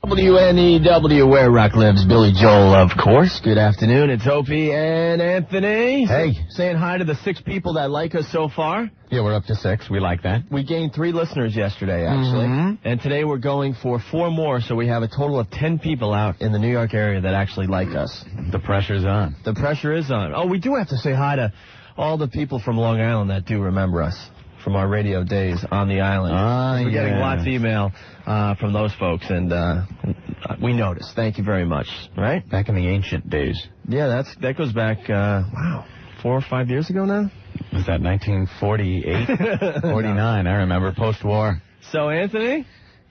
WNEW, where rock lives, Billy Joel, of course. Good afternoon, it's Opie and Anthony. Hey. Saying hi to the 6 people that like us so far. Yeah, we're up to 6. We like that. We gained 3 listeners yesterday, actually. Mm-hmm. And today we're going for 4 more, so we have a total of 10 people out in the New York area that actually like us. The pressure's on. The pressure is on. Oh, we do have to say hi to all the people from Long Island that do remember us from our radio days on the island. We're getting lots of email from those folks, and we noticed. Thank you very much. Right? Back in the ancient days. Yeah, that goes back, 4 or 5 years ago now? Was that 1948? 49, I remember, post-war. So, Anthony?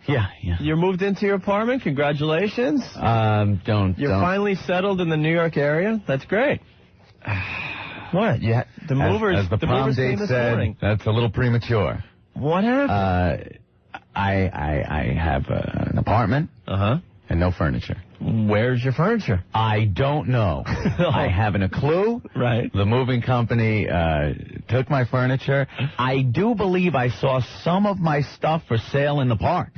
Yeah. You moved into your apartment. Congratulations. You're finally settled in the New York area. That's great. What? The movers, as the prom date said, that's a little premature. What happened? I have an apartment and no furniture. Where's your furniture? I don't know. I haven't a clue. Right. The moving company took my furniture. I do believe I saw some of my stuff for sale in the park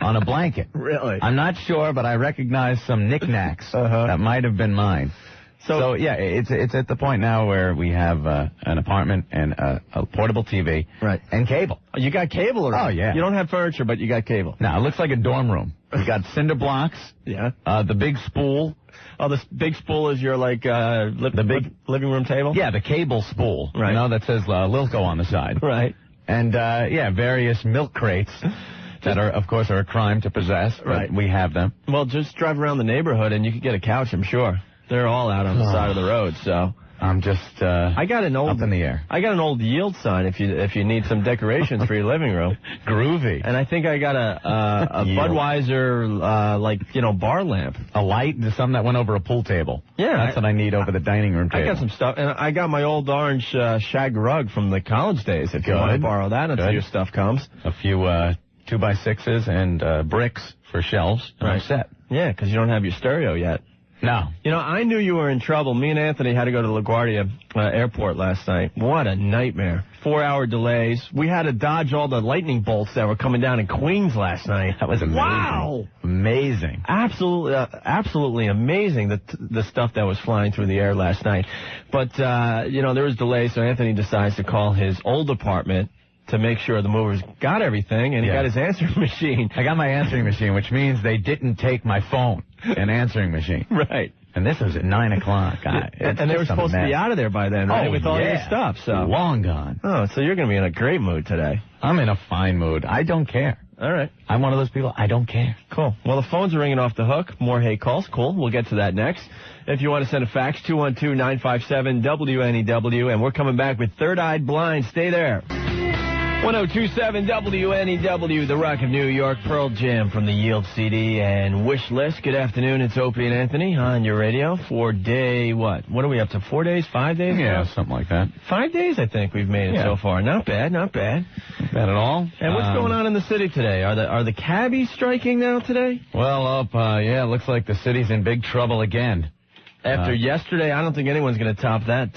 on a blanket. Really? I'm not sure, but I recognize some knickknacks that might have been mine. So yeah, it's at the point now where we have an apartment and a portable TV, right, and cable. You got cable already? Oh yeah. You don't have furniture, but you got cable. No, it looks like a dorm room. We got cinder blocks. Yeah. The big spool. Oh, the big spool is your the big living room table. Yeah, the cable spool. Right. You know, that says Lilco on the side. Right. And various milk crates. That are, of course, a crime to possess. Right. But we have them. Well, just drive around the neighborhood and you could get a couch, I'm sure. They're all out on the side of the road, so I'm just I got an old up in the air. I got an old yield sign if you need some decorations for your living room. Groovy. And I think I got a Budweiser bar lamp. A light, something that went over a pool table. Yeah, that's what I need over the dining room table. I got some stuff, and I got my old orange shag rug from the college days. If you want to borrow that until your stuff comes. A few 2x6s and bricks for shelves. And I'm set. Yeah, because you don't have your stereo yet. No. You know, I knew you were in trouble. Me and Anthony had to go to LaGuardia Airport last night. What a nightmare. 4-hour delays. We had to dodge all the lightning bolts that were coming down in Queens last night. That was amazing. Wow. Amazing. Absolutely amazing, the stuff that was flying through the air last night. But, there was delays, so Anthony decides to call his old apartment to make sure the movers got everything, and he got his answering machine. I got my answering machine, which means they didn't take my phone and answering machine. Right. And this was at 9 o'clock. And they were supposed to be out of there by then, right? With all your stuff. So long gone. Oh, so you're going to be in a great mood today. I'm in a fine mood. I don't care. All right. I'm one of those people, I don't care. Cool. Well, the phones are ringing off the hook. More hate calls. Cool. We'll get to that next. If you want to send a fax, 212-957-WNEW. And we're coming back with Third Eyed Blind. Stay there. 1027 WNEW, the Rock of New York, Pearl Jam from the Yield CD and Wish List. Good afternoon, it's Opie and Anthony on your radio for day, what are we up to, 4 days, 5 days? Yeah, something like that. 5 days, I think we've made it so far. Not bad. Not bad at all. And what's going on in the city today? Are the cabbies striking now today? Well, it looks like the city's in big trouble again. After yesterday, I don't think anyone's going to top that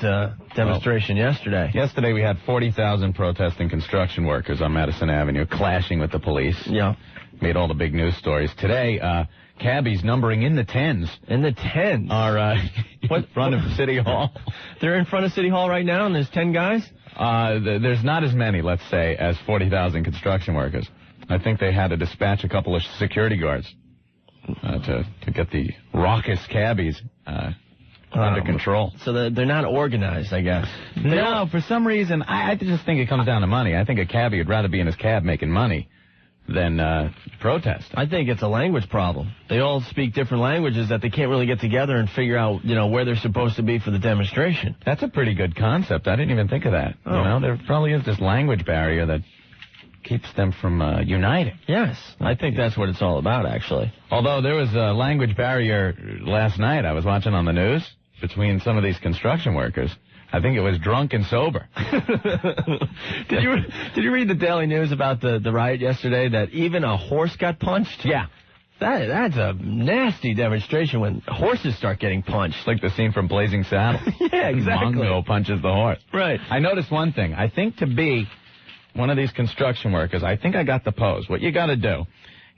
demonstration yesterday. Yesterday we had 40,000 protesting construction workers on Madison Avenue clashing with the police. Yeah. Made all the big news stories. Today, cabbies numbering in the tens. In the tens? Are in front of City Hall. They're in front of City Hall right now and there's 10 guys? There's not as many, let's say, as 40,000 construction workers. I think they had to dispatch a couple of security guards. To get the raucous cabbies under control. So they're not organized, I guess. No, for some reason, I just think it comes down to money. I think a cabbie would rather be in his cab making money than protest. I think it's a language problem. They all speak different languages that they can't really get together and figure out, where they're supposed to be for the demonstration. That's a pretty good concept. I didn't even think of that. Oh. There probably is this language barrier that keeps them from uniting. Yes, I think that's what it's all about, actually. Although there was a language barrier last night I was watching on the news between some of these construction workers. I think it was drunk and sober. Did you read the Daily News about the riot yesterday that even a horse got punched? Yeah. That's a nasty demonstration when horses start getting punched. Like the scene from Blazing Saddles. Yeah, exactly. Mongo punches the horse. Right. I noticed one thing. I think to be one of these construction workers, I think I got the pose. What you got to do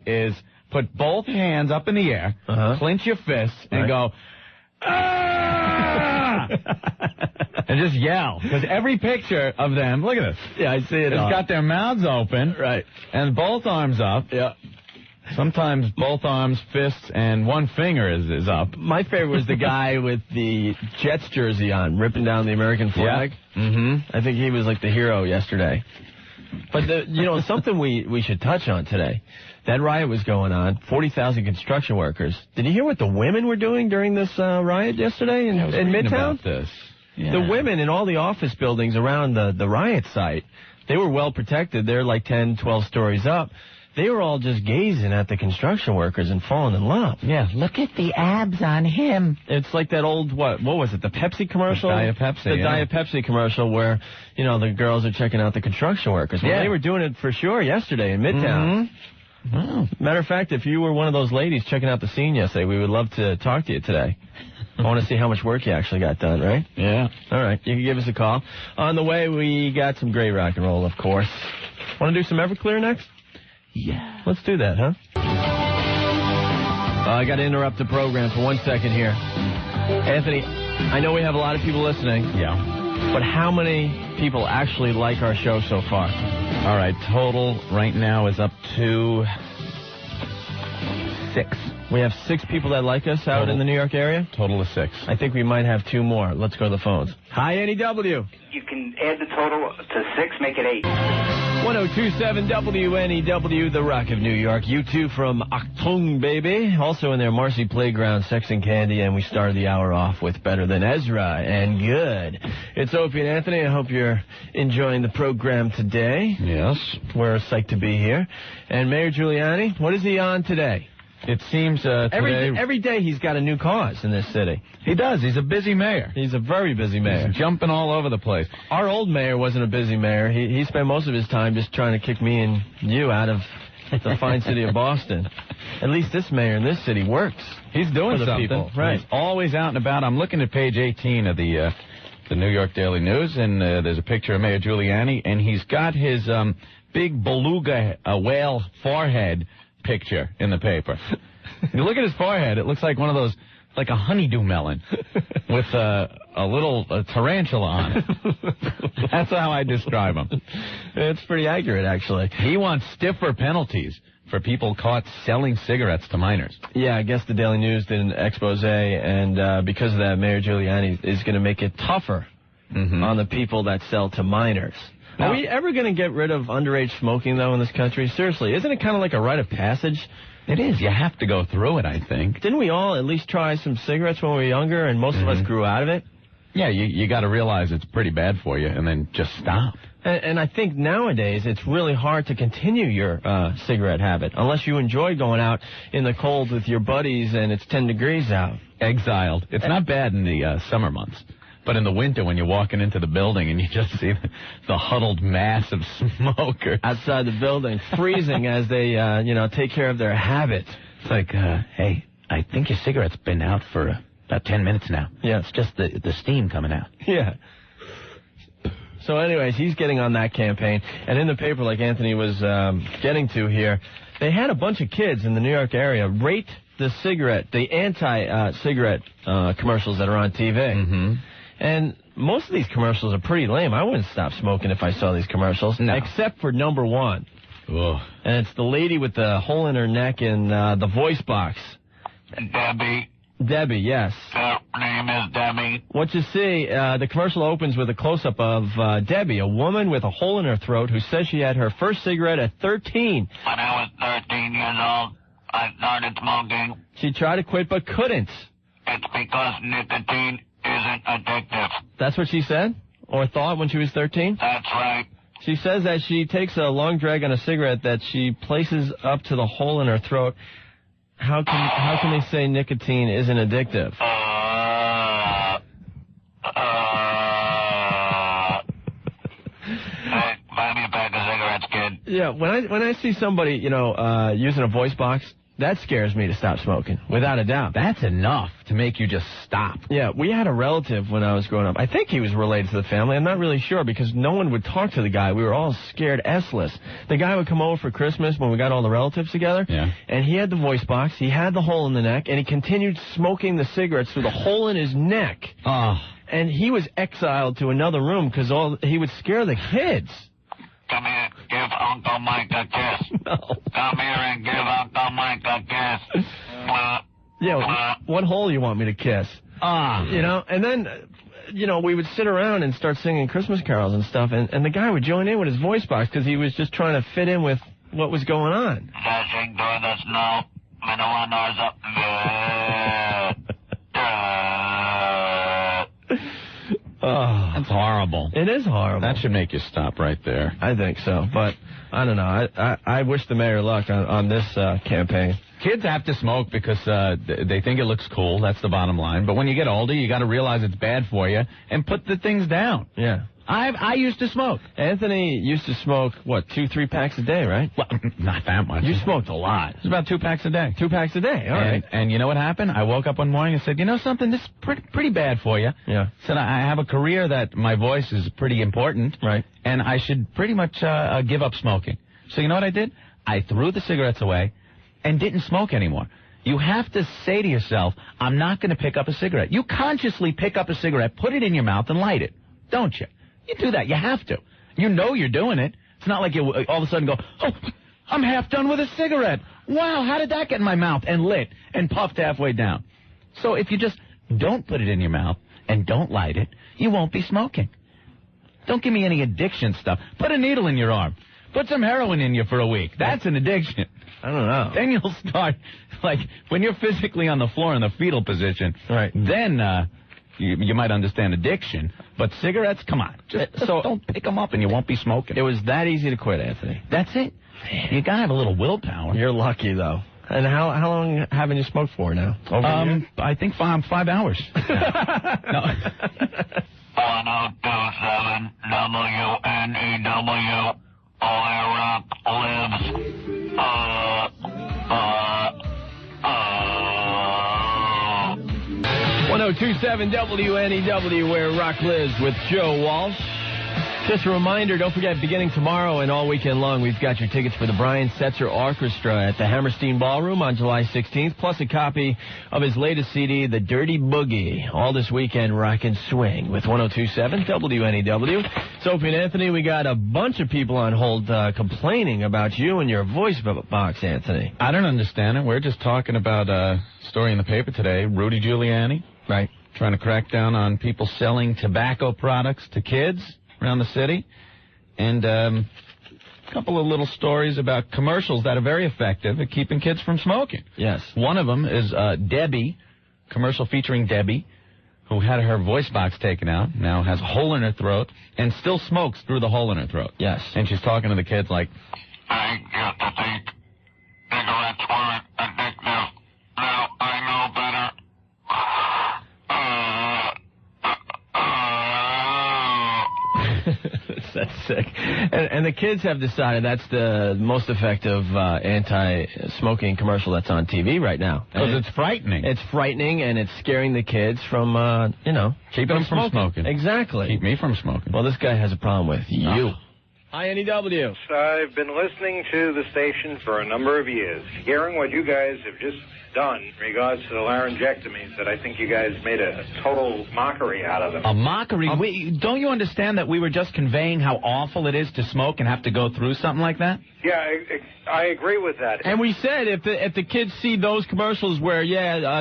is put both hands up in the air, clench your fists, and go, ah! And just yell. Because every picture of them, look at this. Yeah, I see it. It's got their mouths open. Right. And both arms up. Yeah. Sometimes both arms, fists, and one finger is up. My favorite was the guy with the Jets jersey on, ripping down the American flag. Yeah. Mm-hmm. I think he was like the hero yesterday. But, something we should touch on today. That riot was going on, 40,000 construction workers. Did you hear what the women were doing during this riot yesterday in Midtown? About this. Yeah. The women in all the office buildings around the riot site, they were well protected. They're like 10, 12 stories up. They were all just gazing at the construction workers and falling in love. Yeah, look at the abs on him. It's like that old, what was it, the Pepsi commercial? The Diet Pepsi, The Diet Pepsi commercial where, the girls are checking out the construction workers. Well, they were doing it for sure yesterday in Midtown. Mm-hmm. Oh. Matter of fact, if you were one of those ladies checking out the scene yesterday, we would love to talk to you today. I want to see how much work you actually got done, right? Yeah. All right, you can give us a call. On the way, we got some great rock and roll, of course. Want to do some Everclear next? Yeah. Let's do that, huh? I got to interrupt the program for 1 second here. Anthony, I know we have a lot of people listening. Yeah. But how many people actually like our show so far? All right, total right now is up to 6. We have 6 people that like us out in the New York area? Total of 6. I think we might have 2 more. Let's go to the phones. Hi, NEW. You can add the total to 6, make it 8. 1027 WNEW, the Rock of New York. U2 from Achtung, baby. Also in there, Marcy Playground, Sex and Candy, and we started the hour off with Better Than Ezra and Good. It's Opie and Anthony. I hope you're enjoying the program today. Yes. We're psyched to be here. And Mayor Giuliani, what is he on today? It seems today... Every day he's got a new cause in this city. He does. He's a busy mayor. He's a very busy mayor. He's jumping all over the place. Our old mayor wasn't a busy mayor. He spent most of his time just trying to kick me and you out of the fine city of Boston. At least this mayor in this city works. He's doing for the something. People. Right. He's always out and about. I'm looking at page 18 of the New York Daily News, and there's a picture of Mayor Giuliani, and he's got his big beluga whale forehead picture in the paper. You look at his forehead, it looks like one of those, like a honeydew melon with a little tarantula on it. That's how I describe him. It's pretty accurate, actually. He wants stiffer penalties for people caught selling cigarettes to minors. Yeah, I guess the Daily News did an expose, and because of that, Mayor Giuliani is going to make it tougher on the people that sell to minors. Now, are we ever going to get rid of underage smoking, though, in this country? Seriously, isn't it kind of like a rite of passage? It is. You have to go through it, I think. Didn't we all at least try some cigarettes when we were younger, and most of us grew out of it? Yeah, you got to realize it's pretty bad for you, and then just stop. And I think nowadays it's really hard to continue your cigarette habit, unless you enjoy going out in the cold with your buddies and it's 10 degrees out. Exiled. It's not bad in the summer months. But in the winter, when you're walking into the building and you just see the huddled mass of smokers outside the building, freezing as they, take care of their habit. It's like, hey, I think your cigarette's been out for about 10 minutes now. Yeah. It's just the steam coming out. Yeah. So anyways, he's getting on that campaign. And in the paper, like Anthony was getting to here, they had a bunch of kids in the New York area rate the anti-cigarette commercials that are on TV. Mm-hmm. And most of these commercials are pretty lame. I wouldn't stop smoking if I saw these commercials, except for number 1. Ugh. And it's the lady with the hole in her neck in the voice box. Debbie, yes. Her name is Debbie. What you see, the commercial opens with a close-up of Debbie, a woman with a hole in her throat who says she had her first cigarette at 13. When I was 13 years old, I started smoking. She tried to quit but couldn't. It's because nicotine isn't addictive. That's what she said? Or thought when she was 13? That's right. She says that she takes a long drag on a cigarette that she places up to the hole in her throat. How can they say nicotine isn't addictive? Hey, buy me a pack of cigarettes, kid. Yeah, when I see somebody, using a voice box, That scares me to stop smoking, without a doubt. That's enough to make you just stop. Yeah, we had a relative when I was growing up. I think he was related to the family. I'm not really sure because no one would talk to the guy. We were all scared S-less. The guy would come over for Christmas when we got all the relatives together, and he had the voice box, he had the hole in the neck, and he continued smoking the cigarettes through the hole in his neck. Oh. And he was exiled to another room because he would scare the kids. Come here, give Uncle Mike a kiss. No. Come here and give Uncle Mike a kiss. Yeah, what hole you want me to kiss? You know, and then, you know, we would sit around and start singing Christmas carols and stuff, and the guy would join in with his voice box because he was just trying to fit in with what was going on. Dashing through the snow, middle nose up. Oh, that's horrible. It is horrible. That should make you stop right there. I think so, but I don't know. I wish the mayor luck on this campaign. Kids have to smoke because they think it looks cool. That's the bottom line. But when you get older, you got to realize it's bad for you and put the things down. Yeah. I used to smoke. Anthony used to smoke, what, 2-3 packs a day, right? Well, not that much. You smoked a lot. It's about 2 packs a day. 2 packs a day, all right. And you know what happened? I woke up one morning and said, you know something, this is pretty bad for you. Yeah. Said, I have a career that my voice is pretty important. Right. And I should pretty much give up smoking. So you know what I did? I threw the cigarettes away and didn't smoke anymore. You have to say to yourself, I'm not going to pick up a cigarette. You consciously pick up a cigarette, put it in your mouth, and light it. Don't you? You do that. You have to. You know you're doing it. It's not like you all of a sudden go, oh, I'm half done with a cigarette. Wow, how did that get in my mouth? And lit and puffed halfway down. So if you just don't put it in your mouth and don't light it, you won't be smoking. Don't give me any addiction stuff. Put a needle in your arm. Put some heroin in you for a week. That's an addiction. I don't know. Then you'll start, like, when you're physically on the floor in the fetal position, right? Then you might understand addiction. But cigarettes, come on. Just don't pick them up and you won't be smoking. It was that easy to quit, Anthony. That's it. You got to have a little willpower. You're lucky, though. And how long haven't you smoked for now? Over a year? I think 5 hours. No. 1027 WNEW. All rock lives. 1027 WNEW, where rock lives, with Joe Walsh. Just a reminder, don't forget, beginning tomorrow and all weekend long, we've got your tickets for the Brian Setzer Orchestra at the Hammerstein Ballroom on July 16th, plus a copy of his latest CD, The Dirty Boogie. All this weekend, rock and swing with 1027 WNEW. It's Opie and Anthony. We got a bunch of people on hold complaining about you and your voice box, Anthony. I don't understand it. We're just talking about a story in the paper today. Rudy Giuliani. Right. Trying to crack down on people selling tobacco products to kids around the city. And a couple of little stories about commercials that are very effective at keeping kids from smoking. Yes. One of them is Debbie, commercial featuring Debbie, who had her voice box taken out, now has a hole in her throat, and still smokes through the hole in her throat. Yes. And she's talking to the kids like, I used to think cigarettes weren't addictive. Now I know better. That's sick. And the kids have decided that's the most effective anti-smoking commercial that's on TV right now. Because it's frightening. It's frightening, and it's scaring the kids from, keeping them from smoking. Exactly. Keep me from smoking. Well, this guy has a problem with you. Hi, NEW. I've been listening to the station for a number of years, hearing what you guys have just done in regards to the laryngectomies, that I think you guys made a total mockery out of them. A mockery? Don't you understand that we were just conveying how awful it is to smoke and have to go through something like that? Yeah, I agree with that. And we said if the kids see those commercials where,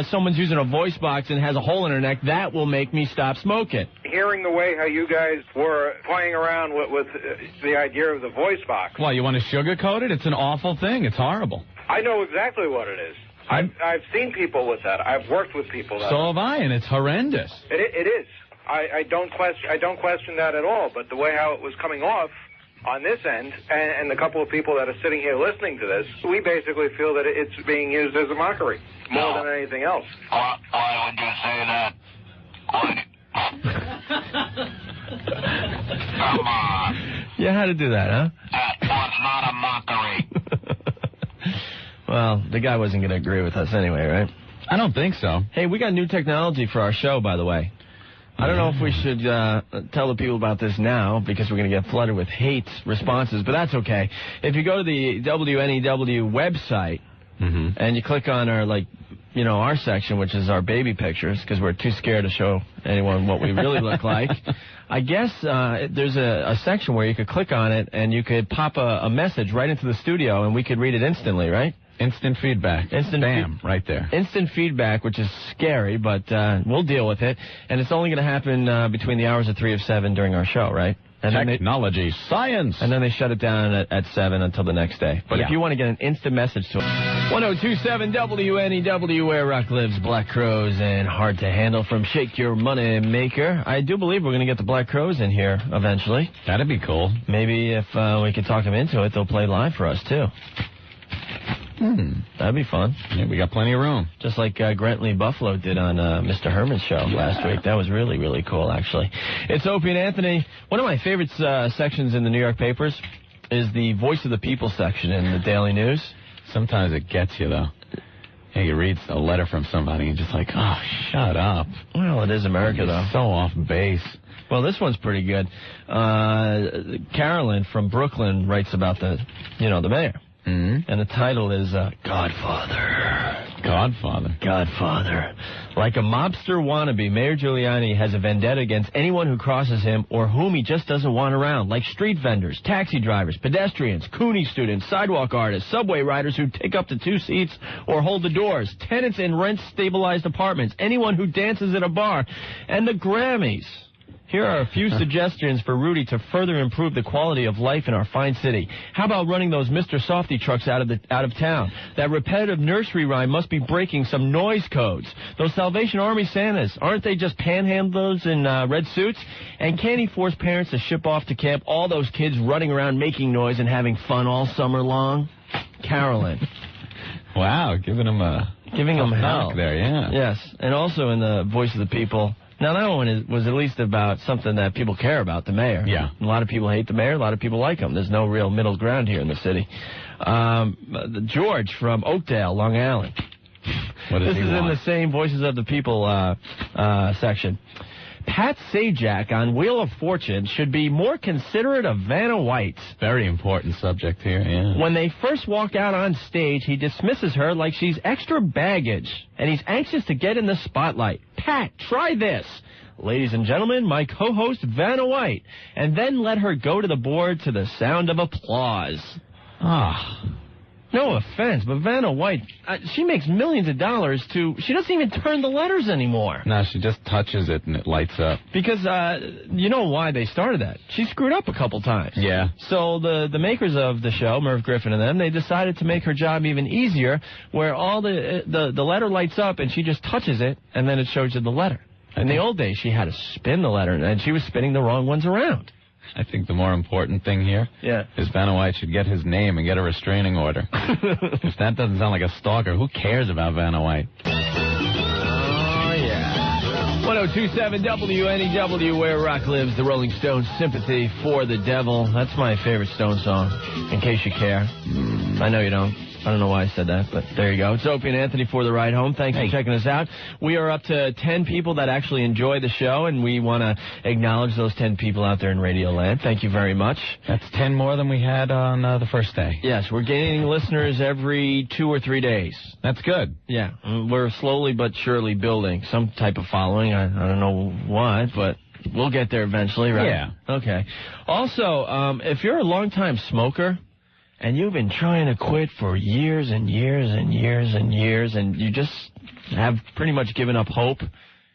someone's using a voice box and has a hole in her neck, that will make me stop smoking. Hearing the way how you guys were playing around with the idea of the voice box. Well, you want to sugarcoat it? It's an awful thing. It's horrible. I know exactly what it is. I've seen people with that. I've worked with people that. So have I, and it's horrendous. It is. I don't question that at all. But the way how it was coming off on this end, and the couple of people that are sitting here listening to this, we basically feel that it's being used as a mockery more than anything else. Why would you say that? Come on. You had to do that, huh? That was not a mockery. Well, the guy wasn't going to agree with us anyway, right? I don't think so. Hey, we got new technology for our show, by the way. I don't know if we should tell the people about this now because we're going to get flooded with hate responses, but that's okay. If you go to the WNEW website and you click on our, our section, which is our baby pictures, because we're too scared to show anyone what we really look like, I guess there's a section where you could click on it and you could pop a message right into the studio and we could read it instantly, right? Instant feedback. Bam, right there. Instant feedback, which is scary, but we'll deal with it. And it's only going to happen between the hours of 3 and 7 during our show, right? And Technology, science. And then they shut it down at 7 until the next day. But if you want to get an instant message to 1027 WNEW, where rock lives, Black Crows, and Hard to Handle from Shake Your Money Maker. I do believe we're going to get the Black Crows in here eventually. That'd be cool. Maybe if we could talk them into it, they'll play live for us, too. That'd be fun. Yeah, we got plenty of room. Just like Grantley Buffalo did on Mr. Herman's show last week. That was really, really cool, actually. It's Opie and Anthony. One of my favorite sections in the New York papers is the Voice of the People section in the Daily News. Sometimes it gets you, though. Yeah, you read a letter from somebody and just like, oh, shut up. Well, it is America, though. So off base. Well, this one's pretty good. Carolyn from Brooklyn writes about the mayor. And the title is Godfather. Godfather. Like a mobster wannabe, Mayor Giuliani has a vendetta against anyone who crosses him or whom he just doesn't want around, like street vendors, taxi drivers, pedestrians, Cooney students, sidewalk artists, subway riders who take up to 2 seats or hold the doors, tenants in rent-stabilized apartments, anyone who dances at a bar, and the Grammys. Here are a few suggestions for Rudy to further improve the quality of life in our fine city. How about running those Mr. Softy trucks out of town? That repetitive nursery rhyme must be breaking some noise codes. Those Salvation Army Santas, aren't they just panhandlers in red suits? And can he force parents to ship off to camp all those kids running around making noise and having fun all summer long? Carolyn. Wow, giving him hell there, yeah. Yes, and also in the Voice of the People. Now, that one was at least about something that people care about, the mayor. Yeah. A lot of people hate the mayor. A lot of people like him. There's no real middle ground here in the city. George from Oakdale, Long Island. What does this he is want? in the same Voices of the People section. Pat Sajak on Wheel of Fortune should be more considerate of Vanna White. Very important subject here, yeah. When they first walk out on stage, he dismisses her like she's extra baggage, and he's anxious to get in the spotlight. Pat, try this. Ladies and gentlemen, my co-host Vanna White. And then let her go to the board to the sound of applause. No offense, but Vanna White, she makes millions of dollars she doesn't even turn the letters anymore. No, she just touches it and it lights up. Because, you know why they started that. She screwed up a couple times. Yeah. So the makers of the show, Merv Griffin and them, they decided to make her job even easier, where all the letter lights up and she just touches it and then it shows you the letter. In the old days, she had to spin the letter and she was spinning the wrong ones around. I think the more important thing here is Vanna White should get his name and get a restraining order. If that doesn't sound like a stalker, who cares about Vanna White? Oh, yeah. 1027 WNEW, where rock lives, the Rolling Stones' Sympathy for the Devil. That's my favorite Stone song, in case you care. I know you don't. I don't know why I said that, but there you go. It's Opie and Anthony for the ride home. Thanks for checking us out. We are up to 10 people that actually enjoy the show, and we want to acknowledge those 10 people out there in Radio Land. Thank you very much. That's 10 more than we had on the first day. Yes, we're gaining listeners every 2 or 3 days. That's good. Yeah, we're slowly but surely building some type of following. I don't know why, but we'll get there eventually, right? Yeah. Okay. Also, if you're a longtime smoker, and you've been trying to quit for years and years and years and years, and you just have pretty much given up hope,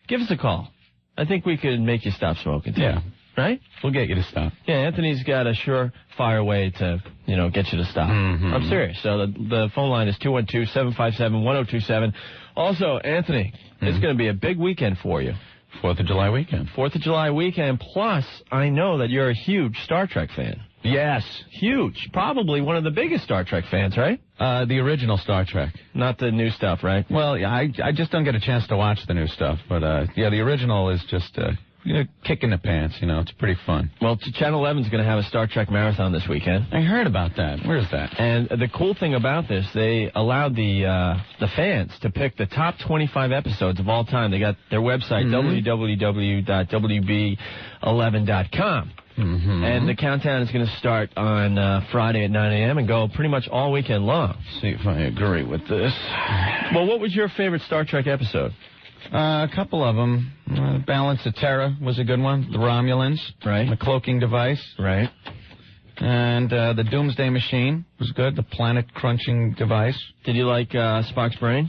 give us a call. I think we could make you stop smoking, too. Yeah. Right? We'll get you to stop. Yeah, Anthony's got a surefire way to, get you to stop. Mm-hmm. I'm serious. So the phone line is 212-757-1027. Also, Anthony, it's going to be a big weekend for you. 4th of July weekend. 4th of July weekend. Plus, I know that you're a huge Star Trek fan. Yes. Huge. Probably one of the biggest Star Trek fans, right? The original Star Trek. Not the new stuff, right? Well, yeah, I just don't get a chance to watch the new stuff. But, the original is just kick in the pants, it's pretty fun. Well, Channel 11's going to have a Star Trek marathon this weekend. I heard about that. Where is that? And the cool thing about this, they allowed the fans to pick the top 25 episodes of all time. They got their website, www.wb11.com. And the countdown is going to start on Friday at 9 a.m. and go pretty much all weekend long. See if I agree with this. Well, what was your favorite Star Trek episode? A couple of them. Balance of Terror was a good one. The Romulans. Right. The cloaking device. Right. And the Doomsday Machine was good. The planet-crunching device. Did you like Spock's brain?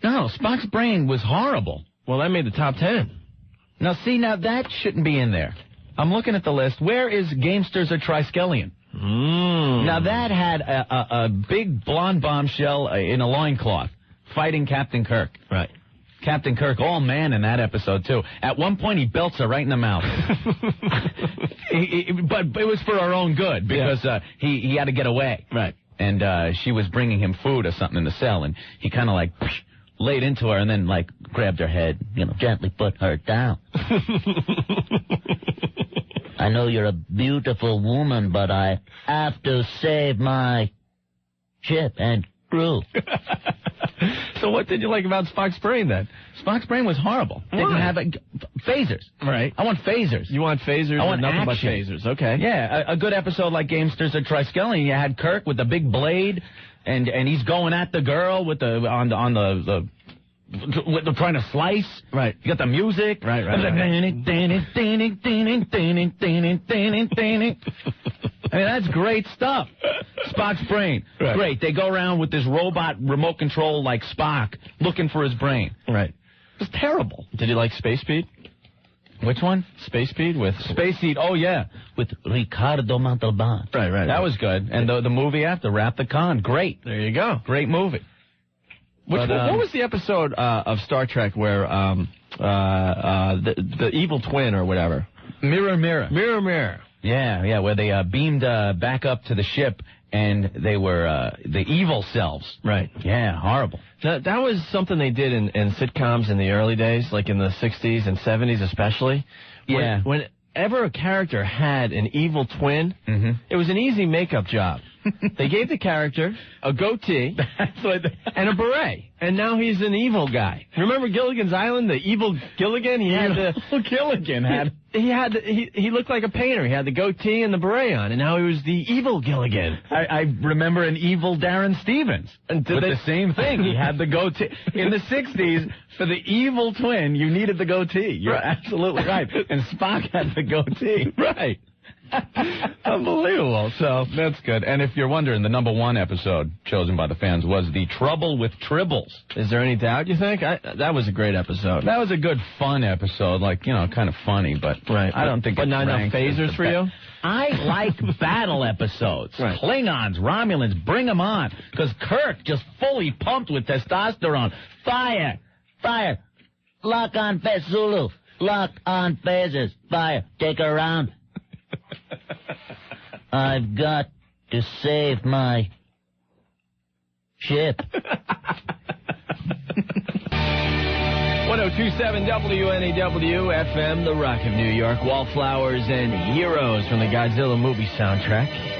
No, Spock's brain was horrible. Well, that made the top 10. Now, that shouldn't be in there. I'm looking at the list. Where is Gamesters or Triskelion? Now, that had a big blonde bombshell in a loincloth fighting Captain Kirk. Right. Captain Kirk, all man in that episode, too. At one point, he belts her right in the mouth. But it was for her own good, because he had to get away. Right. And she was bringing him food or something in the cell, and he kind of, laid into her and then, grabbed her head, gently put her down. I know you're a beautiful woman, but I have to save my ship and crew. So what did you like about Spock's brain, then? Spock's brain was horrible. Didn't have phasers. Right. I want phasers. You want phasers? I want nothing action. but phasers. Okay. Yeah, a good episode like Gamesters or Triskelion. You had Kirk with the big blade, and he's going at the girl with the trying to slice. Right. You got the music. Right. I mean, that's great stuff. Spock's brain. Right. Great. They go around with this robot remote control like Spock looking for his brain. Right. It was terrible. Did you like Space Speed? Which one? Space Speed with... Space Seed. Oh, yeah. With Ricardo Montalban. Right. That was good. And the movie after, Wrath the Khan. Great. There you go. Great movie. What was the episode of Star Trek where the evil twin or whatever? Mirror, Mirror. Mirror, Mirror. Yeah, where they beamed back up to the ship, and they were the evil selves. Right. Yeah, horrible. That was something they did in sitcoms in the early days, like in the 60s and 70s especially. Yeah. Whenever a character had an evil twin, it was an easy makeup job. They gave the character a goatee and a beret, and now he's an evil guy. Remember Gilligan's Island, the evil Gilligan? He looked like a painter. He had the goatee and the beret on, and now he was the evil Gilligan. I remember an evil Darren Stevens with the same thing. He had the goatee. In the 60s, for the evil twin, you needed the goatee. You're absolutely right. And Spock had the goatee. Right. Unbelievable. So that's good. And if you're wondering, the number one episode chosen by the fans was The Trouble with Tribbles. Is there any doubt, you think? That was a great episode. That was a good, fun episode. Kind of funny, but I don't think But not enough phasers for you? I like battle episodes. Right. Klingons, Romulans, bring them on. Because Kirk just fully pumped with testosterone. Fire! Fire! Lock on Zulu. Lock on phasers. Fire. Take her around. I've got to save my ship. 1027 WNEW FM, The Rock of New York. Wallflowers and Heroes from the Godzilla movie soundtrack.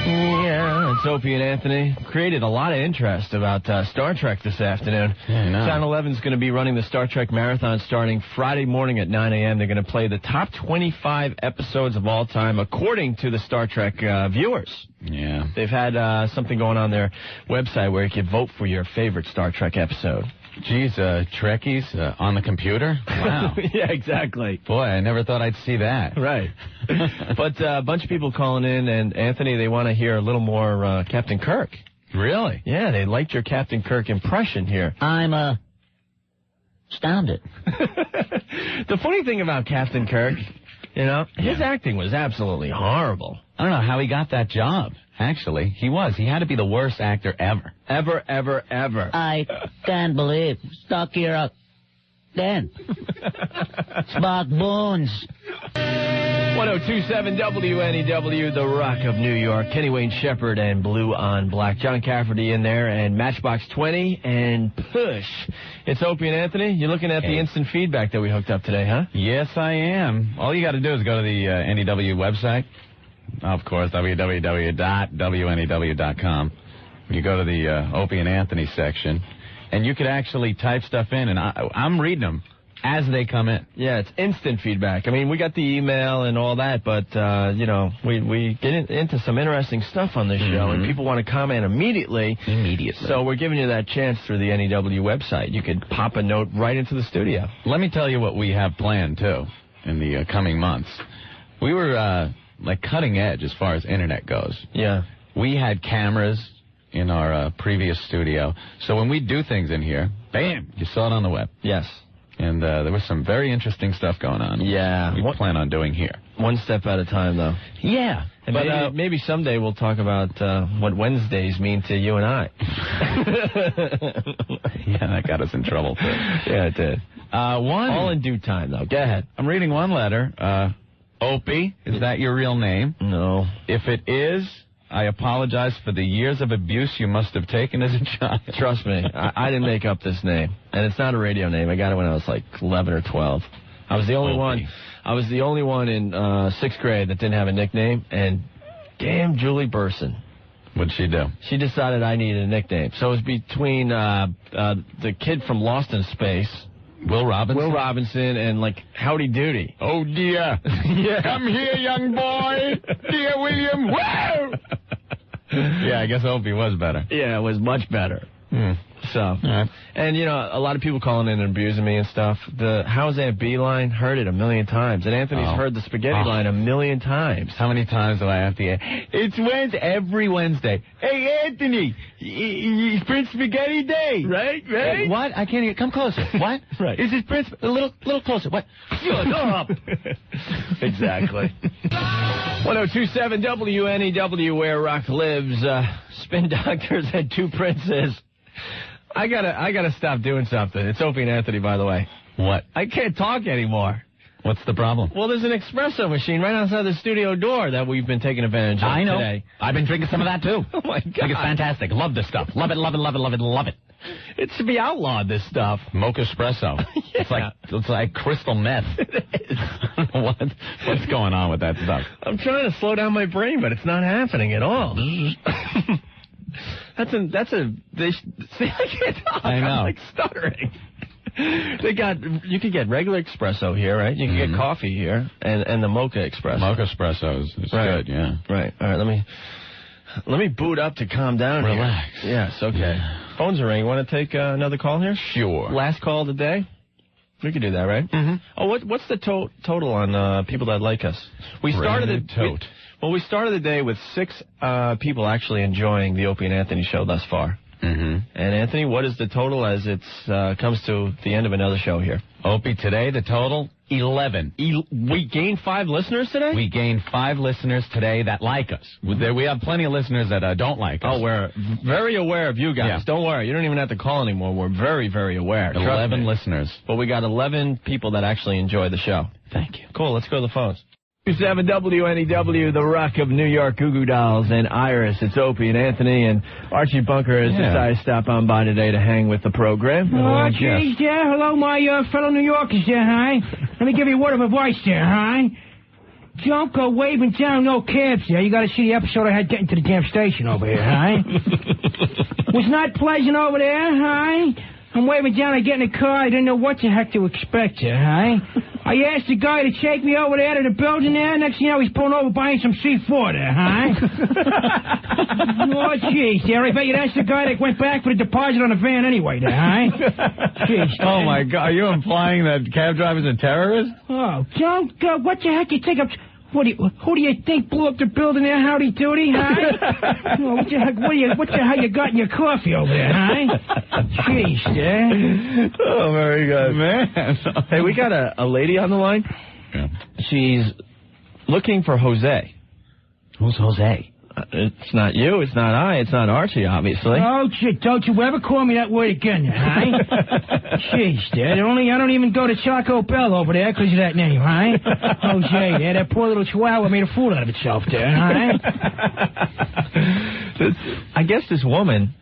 Yeah, it's Opie and Anthony. Created a lot of interest about Star Trek this afternoon. Yeah, I know. Channel 11's going to be running the Star Trek Marathon starting Friday morning at 9 a.m. They're going to play the top 25 episodes of all time, according to the Star Trek viewers. Yeah. They've had something going on their website where you can vote for your favorite Star Trek episode. Geez, Trekkies on the computer? Wow. Yeah, exactly. Boy, I never thought I'd see that. Right. But a bunch of people calling in, and Anthony, they want to hear a little more Captain Kirk. Really? Yeah, they liked your Captain Kirk impression here. I'm astounded. The funny thing about Captain Kirk, his acting was absolutely horrible. I don't know how he got that job. Actually, he was. He had to be the worst actor ever. Ever. I can't believe. Stuck here again. Spock Bones. 1027 WNEW, The Rock of New York. Kenny Wayne Shepherd and Blue on Black. John Cafferty in there and Matchbox 20 and Push. It's Opie and Anthony. You're looking at the instant feedback that we hooked up today, huh? Yes, I am. All you got to do is go to the NEW website. Of course, www.wnew.com. You go to the Opie and Anthony section, and you could actually type stuff in, and I'm reading them as they come in. Yeah, it's instant feedback. I mean, we got the email and all that, but, we get into some interesting stuff on this show, and people want to comment immediately. So we're giving you that chance through the NEW website. You could pop a note right into the studio. Let me tell you what we have planned, too, in the coming months. We were, cutting edge as far as Internet goes. Yeah. We had cameras in our previous studio, so when we do things in here, bam, you saw it on the web. Yes. And there was some very interesting stuff going on. Yeah. We plan on doing here. One step at a time, though. Yeah. And maybe someday we'll talk about what Wednesdays mean to you and I. Yeah, that got us in trouble, too. Yeah, it did. All in due time, though. Go ahead. I'm reading one letter. Opie, is that your real name? No. If it is, I apologize for the years of abuse you must have taken as a child. Trust me, I didn't make up this name. And it's not a radio name. I got it when I was 11 or 12. I was the only one. I was the only one in 6th grade that didn't have a nickname. And damn Julie Burson. What'd she do? She decided I needed a nickname. So it was between the kid from Lost in Space, Will Robinson, and Howdy Doody. Oh dear. Yeah. Come here, young boy. Dear William. Whoa! Yeah, I guess Opie was better. Yeah, it was much better. So, right. And a lot of people calling in and abusing me and stuff. The How's Aunt B line, heard it a million times. And Anthony's heard the spaghetti line a million times. How many times do I have to It's Wednesday, every Wednesday. Hey, Anthony, it's Prince Spaghetti Day. Right? What? I can't hear. Come closer. What? Right. Is this Prince? A little closer. What? Shut up. Exactly. 1027 WNEW, where rock lives. Spin Doctors had two princes. I gotta stop doing something. It's Opie and Anthony, by the way. What? I can't talk anymore. What's the problem? Well, there's an espresso machine right outside the studio door that we've been taking advantage of I know. today. I've been drinking some of that, too. Oh, my God. I think it's fantastic. Love this stuff. Love it, love it, love it, love it, love it. It should be outlawed, this stuff. Mocha espresso. Yeah. It's like crystal meth. It is. What's going on with that stuff? I'm trying to slow down my brain, but it's not happening at all. See, I can't talk. I know. I'm stuttering. You could get regular espresso here, right? You can get coffee here, and the mocha espresso. Mocha espresso is right. good, yeah. Right. All right, let me boot up to calm down. Relax. Here. Yes, okay. Phones are ringing. Want to take another call here? Sure. Last call of the day? We could do that, right? Mm-hmm. Oh, what's the total on people that like us? We started the day with 6 people actually enjoying the Opie and Anthony show thus far. Mm-hmm. And Anthony, what is the total as it comes to the end of another show here? Opie, today the total 11. We gained 5 listeners today? We gained 5 listeners today that like us. We have plenty of listeners that don't like us. Oh, we're very aware of you guys. Yeah. Don't worry. You don't even have to call anymore. We're very, very aware. 11 listeners. But we got 11 people that actually enjoy the show. Thank you. Cool. Let's go to the phones. 27 WNEW, the Rock of New York, Goo Goo Dolls, and Iris. It's Opie and Anthony, and Archie Bunker has decided to stop on by today to hang with the program. Oh, geez, yeah. Hello, my fellow New Yorkers there, hi. Let me give you a word of advice there, hi. Don't go waving down no cabs there. You got to see the episode I had getting to the damn station over here, hi. Was not pleasant over there, hi. I'm waving down, I get in the car, I didn't know what the heck to expect here, hi. I asked the guy to take me over there to the building there. Next thing you know, he's pulling over buying some C4 there, huh? Oh, jeez, there. I bet you that's the guy that went back for the deposit on the van anyway there, huh? Jeez. Oh, my God. Are you implying that cab drivers are terrorists? Oh, don't go. What the heck you think of... Who do you think blew up the building there, Howdy Doody, huh? Oh, what the heck you got in your coffee over there, huh? Jeez, yeah. Oh, very good. Man. Hey, we got a lady on the line. Yeah. She's looking for Jose. Who's Jose? It's not you, it's not I, it's not Archie, obviously. Oh, shit, don't you ever call me that word again, huh? Jeez, Dad, I don't even go to Taco Bell over there because of that name, huh? Jose, there, that poor little chihuahua made a fool out of itself there, huh? I guess this woman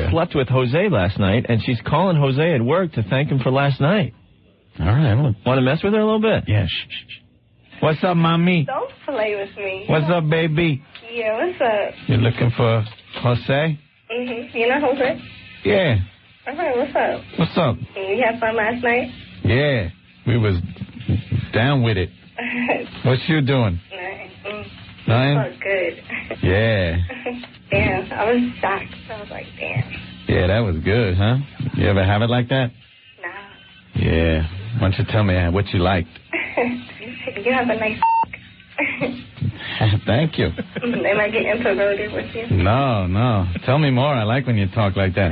slept with Jose last night, and she's calling Jose at work to thank him for last night. All right. Want to mess with her a little bit? Yeah, shh. What's up, mommy? Don't play with me. What's up, baby? Yeah, what's up? You looking for Jose? Mm-hmm. You know Jose? Yeah. All right, what's up? What's up? You had fun last night? Yeah, we was down with it. What you doing? Nothing? Oh, good. Yeah. Damn, I was shocked. I was like, damn. Yeah, that was good, huh? You ever have it like that? Nah. Yeah. Why don't you tell me what you liked? You have a nice Thank you. Am I getting introverted with you? No. Tell me more. I like when you talk like that.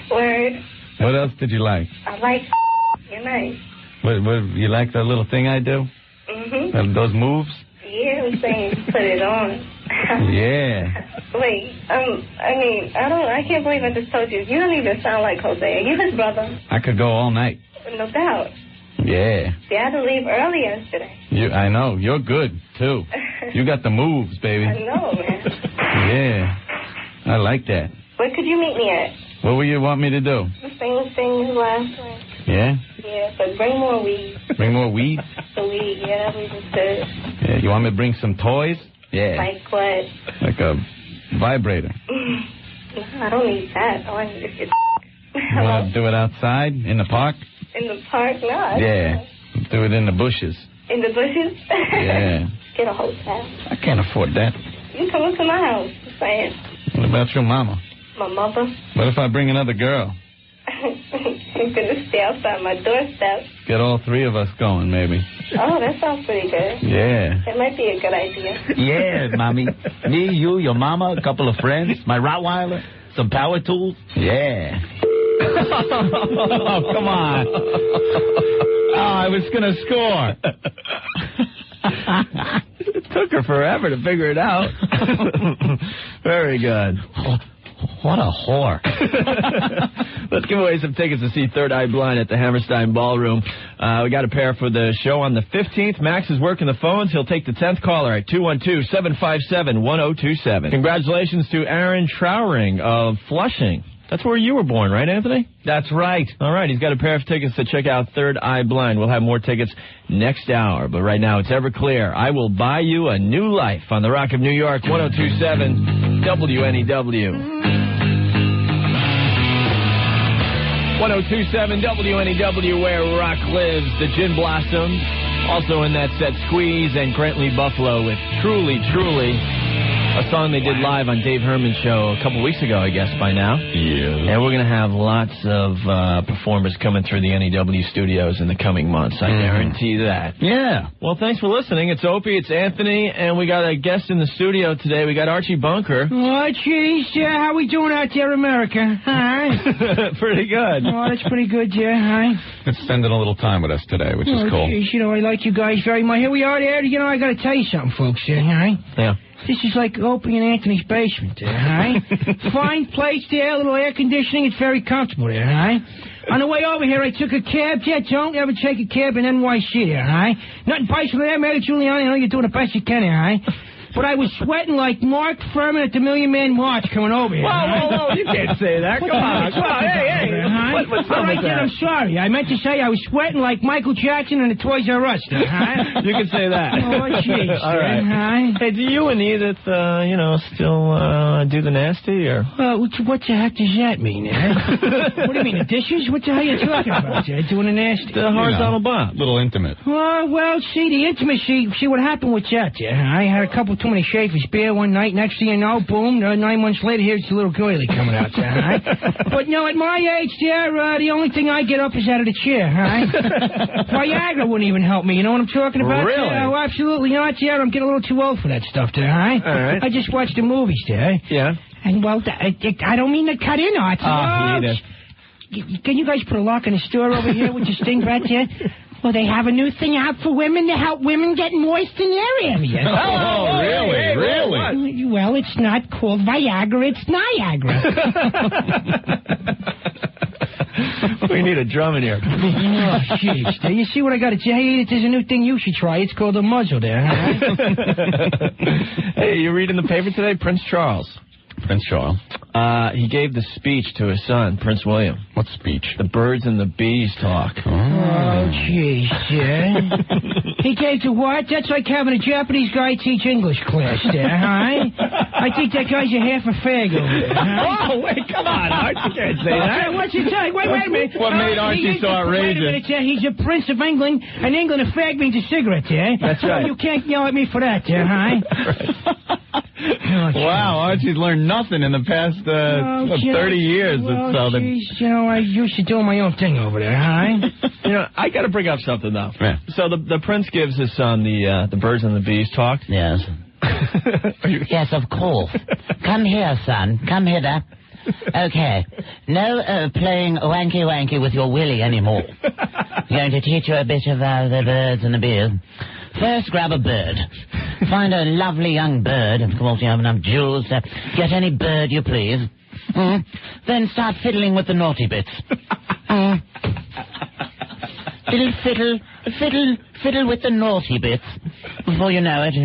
Word. What else did you like? I like you're nice. What, you like the little thing I do? Mm-hmm. Those moves? Yeah, I'm saying put it on. Yeah. Wait, I can't believe I just told you. You don't even sound like Jose. Are you his brother? I could go all night. No doubt. Yeah. You had to leave early yesterday. I know. You're good, too. You got the moves, baby. I know, man. Yeah. I like that. Where could you meet me at? What would you want me to do? The same thing as last night. Yeah? Yeah, but bring more weed. Bring more weed? The weed, yeah, that weed is good. Yeah, you want me to bring some toys? Yeah. Like what? Like a vibrator. I don't need that. I want to get You want to do it outside, in the park? In the park? No. Yeah. Do it in the bushes. In the bushes? Yeah. Get a hotel. I can't afford that. You come up to my house. Just saying. What about your mama? My mother? What if I bring another girl? You're going to stay outside my doorstep. Get all three of us going, maybe. Oh, that sounds pretty good. Yeah. That might be a good idea. Yeah, Mommy. Me, you, your mama, a couple of friends, my Rottweiler, some power tools. Yeah. Oh, come on. Oh, I was going to score. It took her forever to figure it out. Very good. What a whore. Let's give away some tickets to see Third Eye Blind at the Hammerstein Ballroom. We got a pair for the show on the 15th. Max is working the phones. He'll take the 10th caller at 212-757-1027. Congratulations to Aaron Trowering of Flushing. That's where you were born, right, Anthony? That's right. All right, he's got a pair of tickets to check out Third Eye Blind. We'll have more tickets next hour. But right now, it's Everclear. I will buy you a new life on the Rock of New York, 102.7 WNEW. 102.7 WNEW, where rock lives. The Gin Blossoms. Also in that set, Squeeze and Grantley Buffalo with Truly, Truly. A song they did live on Dave Herman's show a couple weeks ago, I guess, by now. Yeah. And we're going to have lots of performers coming through the NEW studios in the coming months. I guarantee that. Yeah. Well, thanks for listening. It's Opie, it's Anthony, and we got a guest in the studio today. We got Archie Bunker. Oh, geez, how we doing out there, America? Hi. Pretty good. Oh, that's pretty good, hi. It's spending a little time with us today, which is cool. Geez, I like you guys very much. Here we are there. I got to tell you something, folks, hi. Yeah. This is like Opie and Anthony's basement there, hi? Fine place there, a little air conditioning. It's very comfortable there, hi? On the way over here, I took a cab. Don't ever take a cab in NYC there, hi? Nothing personal there, Mary Giuliani. I know you're doing the best you can there, hi? But I was sweating like Mark Furman at the Million Man March coming over here. Whoa, you can't say that. Come on, hey. What's all right, with then, that? I'm sorry. I meant to say I was sweating like Michael Jackson in the Toys R Us. You can say that. Oh, jeez. All right. Hey, do you and Edith, still do the nasty, or? What the heck does that mean, eh? What do you mean, the dishes? What the hell are you talking about, doing the nasty? The horizontal bump. A little intimate. Well, see, the intimacy, what happened with that, I had a couple too many Schaefer's beer one night. Next thing you know, boom, 9 months later, here's the little girlie coming out there, right? But, at my age, the only thing I get up is out of the chair, right? Viagra wouldn't even help me, you know what I'm talking about? Really? Oh, absolutely not, I'm getting a little too old for that stuff there, right? All right. I just watched the movies there. Yeah. And, well, I don't mean to cut in, Archie. Edith. Can you guys put a lock on the store over here with your sting bat there? Well, they have a new thing out for women to help women get moist in their areas. Oh, really? Really? Well, it's not called Viagra, it's Niagara. We need a drum in here. Oh, jeez. You see what I got to tell you? There's a new thing you should try. It's called a muzzle there, huh? Hey, you reading the paper today? Prince Charles. Prince Charles. He gave the speech to his son, Prince William. What speech? The birds and the bees talk. Oh, jeez, yeah. He gave to what? That's like having a Japanese guy teach English class there, huh? I think that guy's a half a fag over there, huh? Oh, wait, come on, Art. You can't say that. What's he saying? Wait a minute. What made Archie so outrageous? Wait a minute, he's a prince of England, and England a fag means a cigarette, yeah? That's right. You can't yell at me for that, yeah, huh? Wow, Archie's learned nothing in the past 30 years. Well, geez, I used to do my own thing over there, huh? I got to bring up something, though. Yeah. So the prince gives his son the birds and the bees talk. Yes. Yes, of course. Come here, son. Come hither. Okay. No playing wanky-wanky with your willy anymore. I'm going to teach you a bit of the birds and the bees. First, grab a bird. Find a lovely young bird. Of course, you have enough jewels to get any bird you please. Then start fiddling with the naughty bits. Fiddle with the naughty bits. Before you know it,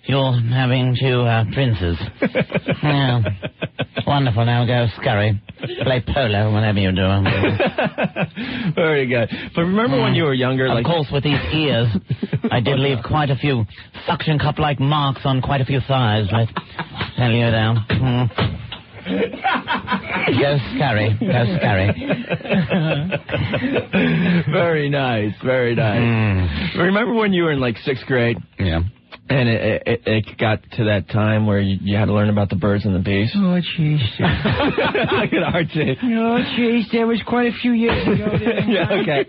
you're having two princes. Yeah. Wonderful. Now go scurry. Play polo, whatever you're doing. Very good. But remember when you were younger? Of course, with these ears, I did leave quite a few suction cup-like marks on quite a few thighs. Let's tell you now. Go scurry. Very nice. Very nice. Remember when you were in, 6th grade? Yeah. And it got to that time where you had to learn about the birds and the bees? Oh, jeez. Look at Archie. Oh, jeez, there was quite a few years ago there. Yeah, okay.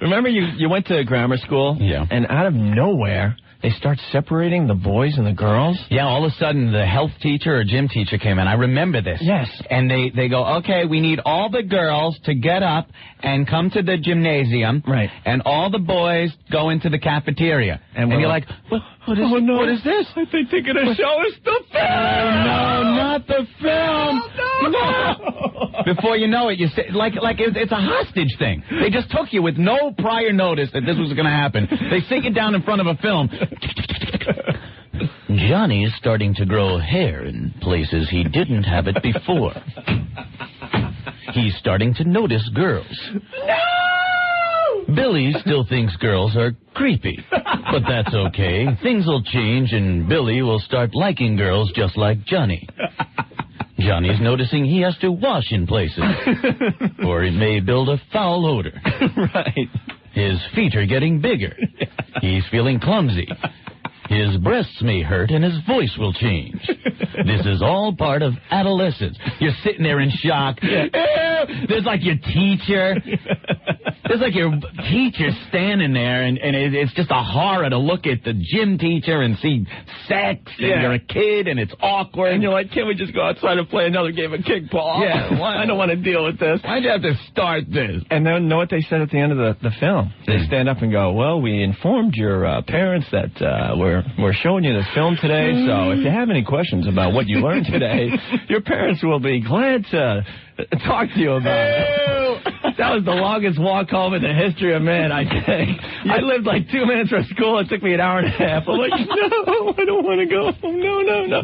Remember you went to grammar school? Yeah. And out of nowhere, they start separating the boys and the girls? Yeah, all of a sudden the health teacher or gym teacher came in. I remember this. Yes. And they go, okay, we need all the girls to get up and come to the gymnasium. Right. And all the boys go into the cafeteria. And you're like, what is this? I think they're going to show us the film. No, not the film. Oh, no. Before you know it, you say, it's a hostage thing. They just took you with no prior notice that this was going to happen. They sink it down in front of a film. Johnny's starting to grow hair in places he didn't have it before. He's starting to notice girls. No! Billy still thinks girls are creepy, but that's okay. Things will change and Billy will start liking girls just like Johnny. Johnny's noticing he has to wash in places, or it may build a foul odor. Right. His feet are getting bigger. He's feeling clumsy. His breasts may hurt and his voice will change. This is all part of adolescence. You're sitting there in shock. There's your teacher. There's your teacher standing there, and it's just a horror to look at the gym teacher and see sex, and you're a kid, and it's awkward. And you're like, can't we just go outside and play another game of kickball? Yeah. I don't want to deal with this. Why'd you have to start this? And then know what they said at the end of the film? They stand up and go, well, we informed your parents that we're showing you this film today, so if you have any questions about what you learned today, your parents will be glad to talk to you about it. That was the longest walk home in the history of man, I think. I lived 2 minutes from school. It took me an hour and a half. I'm like, no, I don't want to go home. No.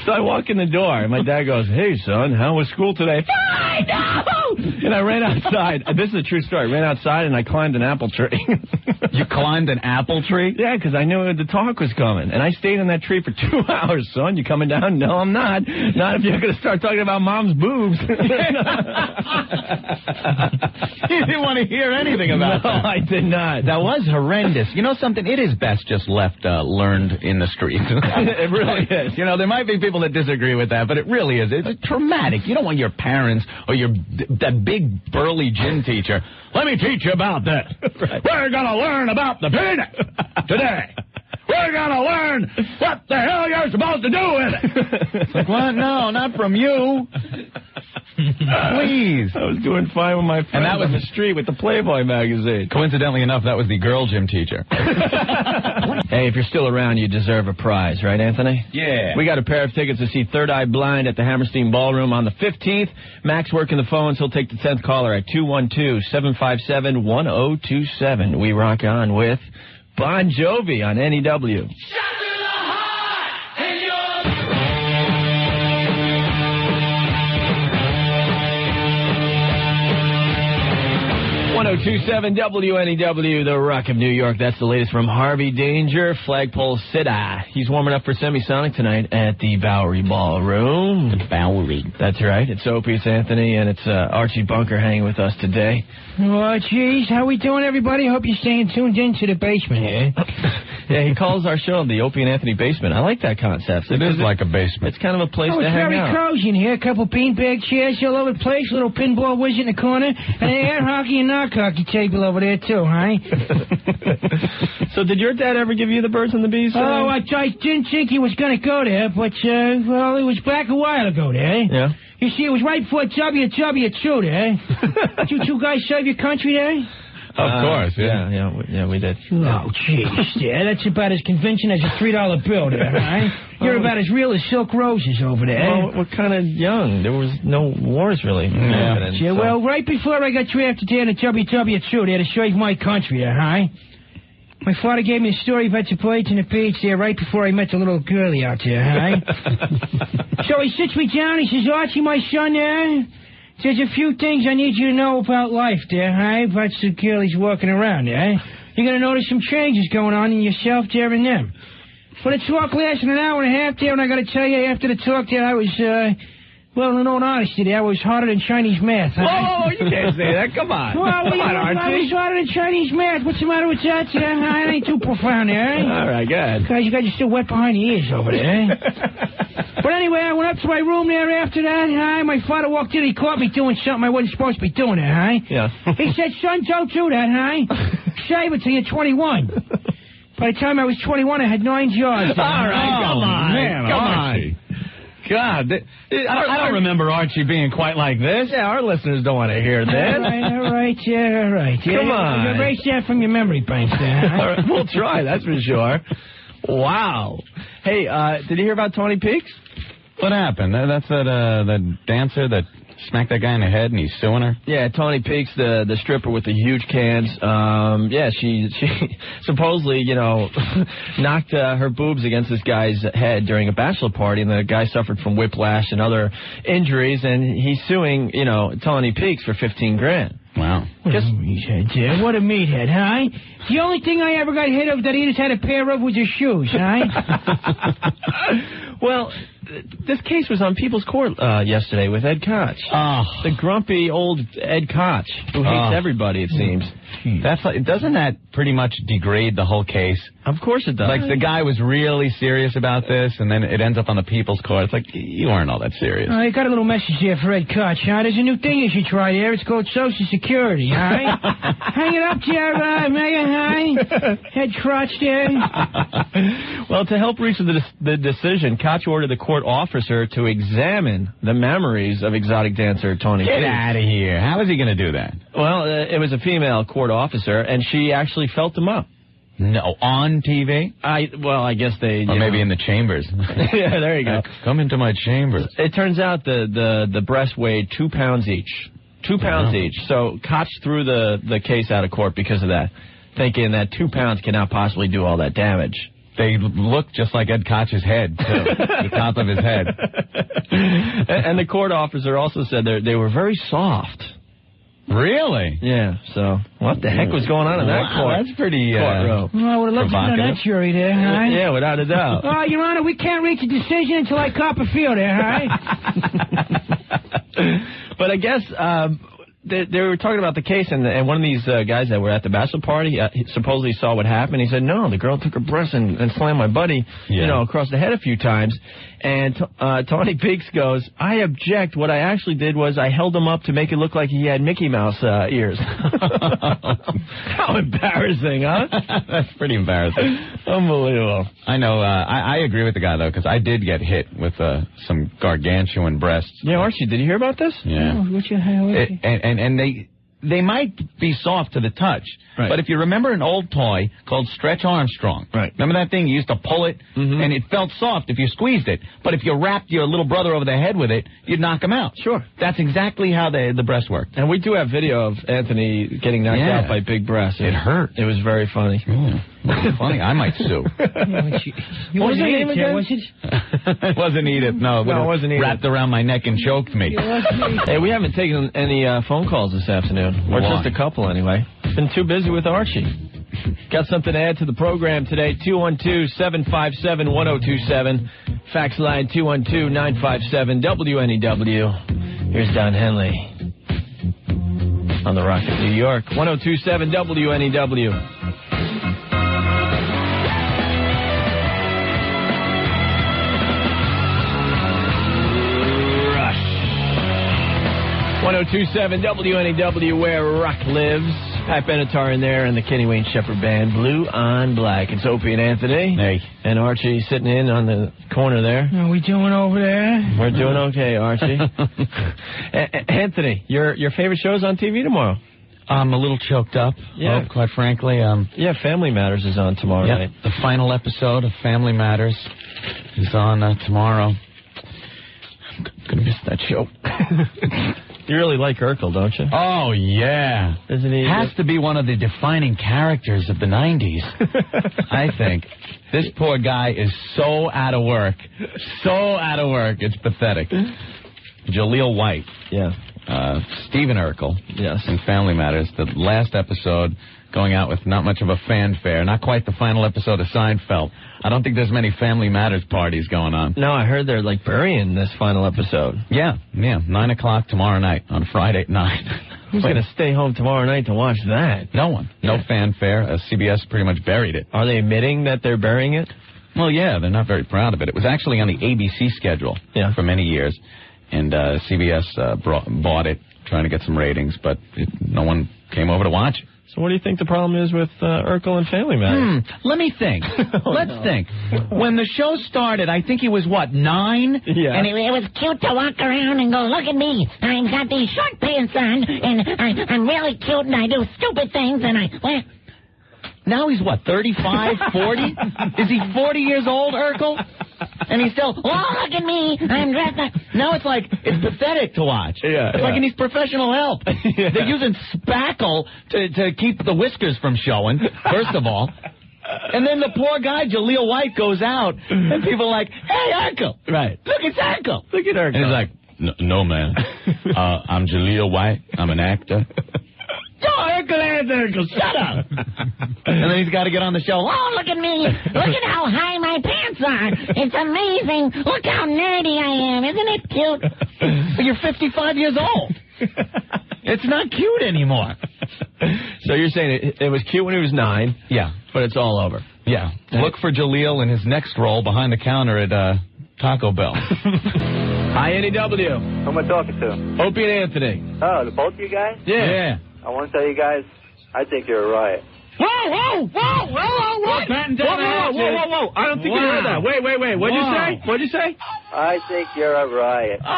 So I walk in the door, and my dad goes, hey, son, how was school today? Fine, no! And I ran outside. This is a true story. I ran outside, and I climbed an apple tree. You climbed an apple tree? Yeah, because I knew the talk was coming. And I stayed in that tree for 2 hours, son. You coming down? No, I'm not. Not if you're going to start talking about mom's boobs. You didn't want to hear anything about that. No, I did not. That was horrendous. You know something? It is best just left learned in the street. It really is. There might be people that disagree with that, but it really is. It's traumatic. You don't want your parents or that big burly gym teacher. Let me teach you about this. Right. We're going to learn about the penis today. We're gonna learn what the hell you're supposed to do with it. It's like, what? No, not from you. Please. I was doing fine with my friends And that was on the street with the Playboy magazine. Coincidentally enough, that was the girl gym teacher. Hey, if you're still around, you deserve a prize, right, Anthony? Yeah. We got a pair of tickets to see Third Eye Blind at the Hammerstein Ballroom on the 15th. Max working the phones. He'll take the 10th caller at 212-757-1027. We rock on with Bon Jovi on NEW. 1027 WNEW, the Rock of New York. That's the latest from Harvey Danger, Flagpole City. He's warming up for Semisonic tonight at the Bowery Ballroom. The Bowery. That's right. It's Opie, it's Anthony, and it's Archie Bunker hanging with us today. Oh, jeez. How we doing, everybody? Hope you're staying tuned into the basement here. Yeah, he calls our show the Opie and Anthony basement. I like that concept. It is like a basement. It's kind of a place to hang out. It's very cozy in here. A couple beanbag chairs all over the place, a little pinball whiz in the corner, and an air hockey and knock hockey table over there, too, huh? So did your dad ever give you the birds and the bees? Oh, I didn't think he was going to go there, but, well, it was back a while ago there. Yeah. You see, it was right before WW2 there. Did you two guys serve your country there? Of course, yeah. Yeah, we did. Oh, jeez. Yeah, that's about as convincing as a $3 bill there, right? You're about as real as silk roses over there. Well, we're kind of young. There was no wars really happening. Yeah, well, right before I got drafted there to WW2 there to save my country there, huh? My father gave me a story about the birds and the bees there right before I met the little girlie out there, huh? So he sits me down, he says, Archie, my son there, there's a few things I need you to know about life there, huh? About the girlies walking around there. You're going to notice some changes going on in yourself there and them. Well, the talk lasted an hour and a half there, and I got to tell you, after the talk there, I was, well, in all honesty there, I was harder than Chinese math. Huh? Whoa, you can't say that. Come on. Well, Come on, I Archie. was harder than Chinese math. What's the matter with that? It ain't too profound there. All right, go ahead. Guys, you guys are still wet behind the ears over there. But anyway, I went up to my room there after that, My father walked in, he caught me doing something I wasn't supposed to be doing there, Yeah. He said, son, don't do that, Save it till you're 21. By the time I was 21, I had 9 jars. All right, come on. Man, come Archie. God, I don't remember Archie being quite like this. Yeah, our listeners don't want to hear this. All right. Yeah, come on. Erase that from your memory banks there, All right, we'll try, that's for sure. Wow. Hey, did you hear about Tony Peaks? What happened? That's that dancer that smacked that guy in the head and he's suing her? Yeah, Tony Peaks, the stripper with the huge cans. Yeah, she supposedly, knocked her boobs against this guy's head during a bachelor party, and the guy suffered from whiplash and other injuries, and he's suing, Tony Peaks for $15,000. Wow. What a meathead, huh? The only thing I ever got hit of that he just had a pair of was his shoes, huh? Well, this case was on People's Court yesterday with Ed Koch. The grumpy old Ed Koch, who hates everybody, it seems. Doesn't that pretty much degrade the whole case? Of course it does. Like, the guy was really serious about this, and then it ends up on the People's Court. It's like, you weren't all that serious. I got a little message here for Ed Koch, There's a new thing you should try there. It's called Social Security, Hang it up there, Megan, Ed Koch there. Well, to help reach the decision, Koch ordered the court officer to examine the memories of exotic dancer Tony Peaks. Get out of here. How is he going to do that? Well, it was a female court officer, and she actually felt them up. No, on TV? I guess they... Or maybe in the chambers. Yeah, there you go. Come into my chambers. It turns out the breasts weighed 2 pounds each. 2 pounds each. So Koch threw the case out of court because of that, thinking that 2 pounds cannot possibly do all that damage. They look just like Ed Koch's head, too. The top of his head. And the court officer also said they were very soft. Really? Yeah, so what the heck was going on in that court? That's pretty Well, I would have loved to know that jury there, Yeah, without a doubt. Your Honor, we can't reach a decision until I cop a feel there, But I guess they were talking about the case, and one of these guys that were at the bachelor party he supposedly saw what happened. He said, no, the girl took her breast and slammed my buddy, across the head a few times. And Tawny Peaks goes, I object. What I actually did was I held him up to make it look like he had Mickey Mouse ears. How embarrassing, huh? That's pretty embarrassing. Unbelievable. I know. I agree with the guy, though, because I did get hit with some gargantuan breasts. Yeah, Archie, did you hear about this? Yeah. Oh, what the hell is it? And they might be soft to the touch, right. But if you remember an old toy called Stretch Armstrong, right? Remember that thing? You used to pull it, and it felt soft if you squeezed it. But if you wrapped your little brother over the head with it, you'd knock him out. Sure. That's exactly how the breast worked. And we do have video of Anthony getting knocked out by big breasts. It hurt. It was very funny. Funny. I might sue. You What was your name again? Was it? It wasn't Edith. No, it wasn't Edith. Wrapped around my neck and choked me. Hey, we haven't taken any phone calls this afternoon. Or just a couple, anyway. Been too busy with Archie. Got something to add to the program today. 212-757-1027. Fax line 212-957-WNEW. Here's Don Henley on the Rock of New York. 1027 WNEW. Rush. 1027 WNEW, where rock lives. Pat Benatar in there and the Kenny Wayne Shepherd Band. Blue on Black. It's Opie and Anthony. Hey. And Archie sitting in on the corner there. How we doing over there? We're doing okay, Archie. Anthony, your favorite show's on TV tomorrow? I'm a little choked up, quite frankly. Yeah, Family Matters is on tomorrow night. The final episode of Family Matters is on tomorrow. I'm going to miss that show. You really like Urkel, don't you? Oh, yeah. Isn't he? Has to be one of the defining characters of the 90s, I think. This poor guy is so out of work. So out of work. It's pathetic. Jaleel White. Yeah. Stephen Urkel. Yes. In Family Matters. The last episode going out with not much of a fanfare. Not quite the final episode of Seinfeld. I don't think there's many Family Matters parties going on. No, I heard they're like burying this final episode. Yeah. 9 o'clock tomorrow night on Friday night. Who's going to stay home tomorrow night to watch that? No one. No fanfare. CBS pretty much buried it. Are they admitting that they're burying it? Well, yeah, they're not very proud of it. It was actually on the ABC schedule for many years, and CBS bought it, trying to get some ratings, but no one came over to watch it. So what do you think the problem is with Urkel and Family Matters? Let me think. Let's think. When the show started, I think he was, 9? Yeah. And it was cute to walk around and go, look at me. I've got these short pants on, and I'm really cute, and I do stupid things, and Now he's 35, 40? Is he 40 years old, Urkel? And he's still, oh, look at me. I'm dressed up. Now it's pathetic to watch. Yeah, it's like he needs professional help. Yeah. They're using spackle to keep the whiskers from showing, first of all. And then the poor guy, Jaleel White, goes out, and people are like, hey, Urkel. Right. Look, it's Urkel. Look at Urkel. And he's like, no, man. I'm Jaleel White. I'm an actor. Urkel, shut up. And then he's got to get on the show. Oh, look at me. Look at how high my pants are. It's amazing. Look how nerdy I am. Isn't it cute? But you're 55 years old. It's not cute anymore. So you're saying it was cute when he was 9. Yeah. But it's all over. Yeah. Look for Jaleel in his next role behind the counter at Taco Bell. INEW. Who am I talking to? Opie and Anthony. Oh, the both of you guys? Yeah. I want to tell you guys, I think you're a riot. Whoa! I don't think you heard that. Wait. What'd you say? I think you're a riot. Oh, a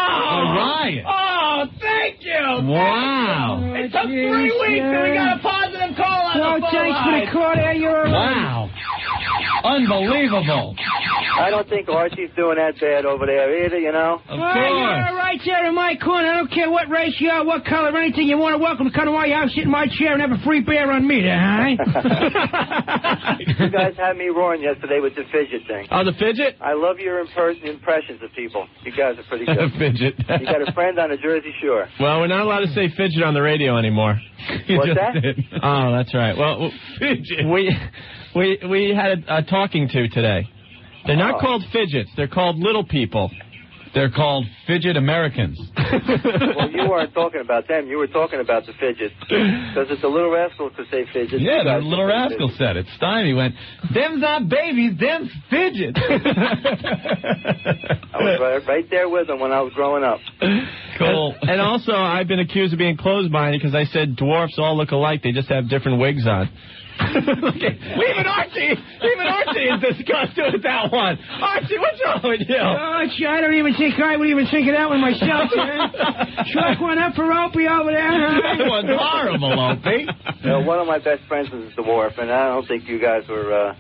riot. Oh, thank you. Wow. It took 3 weeks and we got a positive call on the phone thanks for the call there. You're a riot. Wow. Unbelievable. I don't think Archie's doing that bad over there either, you know? Of course. You're right there in my corner. I don't care what race you are, what color, anything you want to. Welcome to come to my house, sit in my chair, and have a free beer on me there, huh? You guys had me roaring yesterday with the fidget thing. Oh, the fidget? I love your impressions of people. You guys are pretty good. Fidget. You got a friend on the Jersey Shore. Well, we're not allowed to say fidget on the radio anymore. What's that? Oh, that's right. Well, fidget. We had a talking to today. They're not called fidgets. They're called little people. They're called fidget Americans. Well, you weren't talking about them. You were talking about the fidgets. Because it's the Little Rascals to say fidgets. Yeah, the Little Rascal said it. Stein, he went, them's not babies, them's fidgets. I was right there with them when I was growing up. Cool. And also, I've been accused of being closed-minded because I said dwarfs all look alike. They just have different wigs on. Okay. Even Archie is disgusted with that one. Archie, what's wrong with you? Archie, I don't even think I would even think of that one myself, man. Chalk one up for Opie over there. That one's horrible, Opie. You know, one of my best friends is a dwarf, and I don't think you guys were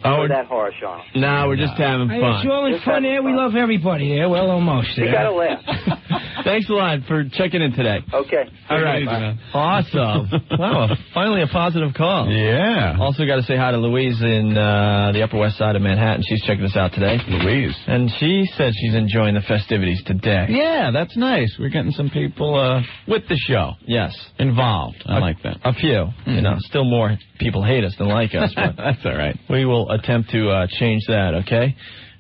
that harsh on him. No, we're just having fun. It's all in fun there. We love everybody there. Well, almost. You got to laugh. Thanks a lot for checking in today. Okay. All right. Awesome. Wow, finally a positive call. Yeah. Also got to say hi to Louise in the Upper West Side of Manhattan. She's checking us out today. Louise. And she says she's enjoying the festivities today. Yeah, that's nice. We're getting some people with the show. Yes. Involved. I like that. A few. Mm-hmm. You know, still more people hate us than like us. But that's all right. We will attempt to change that, okay?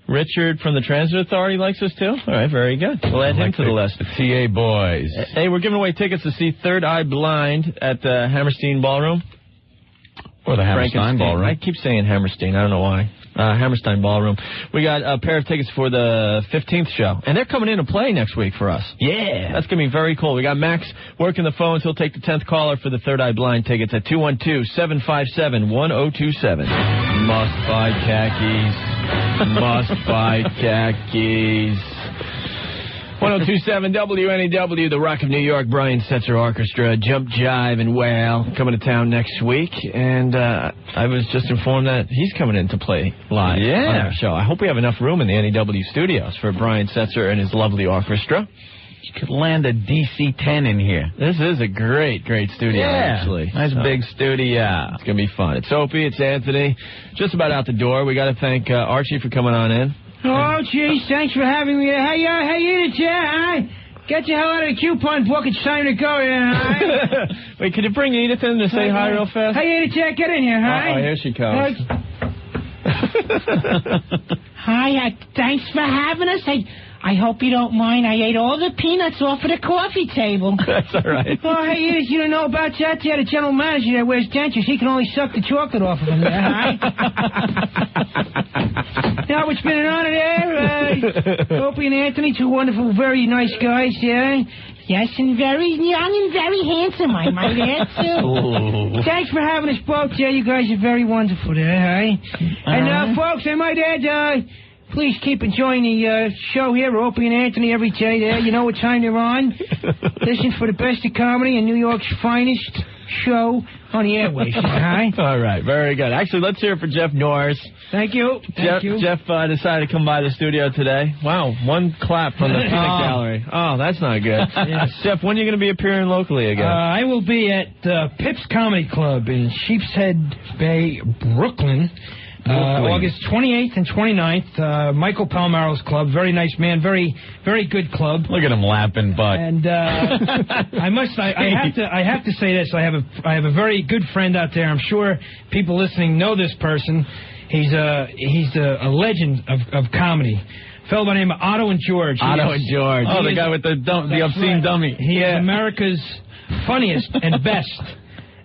Richard from the Transit Authority likes us, too? All right, very good. We'll add him to the list. The TA boys. Hey, we're giving away tickets to see Third Eye Blind at the Hammerstein Ballroom. Or the Hammerstein Ballroom. I keep saying Hammerstein. I don't know why. Hammerstein Ballroom. We got a pair of tickets for the 15th show. And they're coming in to play next week for us. Yeah. That's going to be very cool. We got Max working the phones. He'll take the 10th caller for the Third Eye Blind tickets at 212-757-1027. Must buy khakis. Must buy khakis. 1027 WNEW, the Rock of New York, Brian Setzer Orchestra, Jump, Jive, and Wail coming to town next week. And I was just informed that he's coming in to play live on our show. I hope we have enough room in the NEW studios for Brian Setzer and his lovely orchestra. You could land a DC-10 in here. This is a great, great studio, actually. Nice big studio. It's going to be fun. It's Opie, it's Anthony. Just about out the door. We got to thank Archie for coming on in. Oh, geez, thanks for having me. Hey, Edith, huh? Get the hell out of the coupon book. It's time to go, huh? Wait, could you bring Edith in to say hi real fast? Hey, Edith, get in here, huh? Oh, here she comes. Hi, thanks for having us. I hope you don't mind. I ate all the peanuts off of the coffee table. That's all right. Oh, hey, Edith, you don't know about that? Yeah, the general manager that wears dentures, he can only suck the chocolate off of them there, huh? Now, it's been an honor there. Opie and Anthony, two wonderful, very nice guys, yeah? Yes, and very young and very handsome, I might add, too. Thanks for having us both there. You guys are very wonderful there, huh? And, folks, I might add, please keep enjoying the show here, Opie and Anthony, every day there. You know what time they're on. Listen for the best of comedy and New York's finest show on the airwaves, huh? All right, very good. Actually, let's hear it for Jeff Norris. Thank you. Jeff decided to come by the studio today. Wow, one clap from the peanut gallery. Oh, that's not good. Yes. Jeff, when are you going to be appearing locally again? I will be at Pips Comedy Club in Sheepshead Bay, Brooklyn. August 28th and 29th, Michael Palmaro's club. Very nice man. Very, very good club. Look at him lapping butt. And I have to say this. I have a very good friend out there. I'm sure people listening know this person. He's a legend of comedy. A fellow by the name of Otto and George. Otto and George. Oh, the guy with the obscene dummy. He is America's funniest and best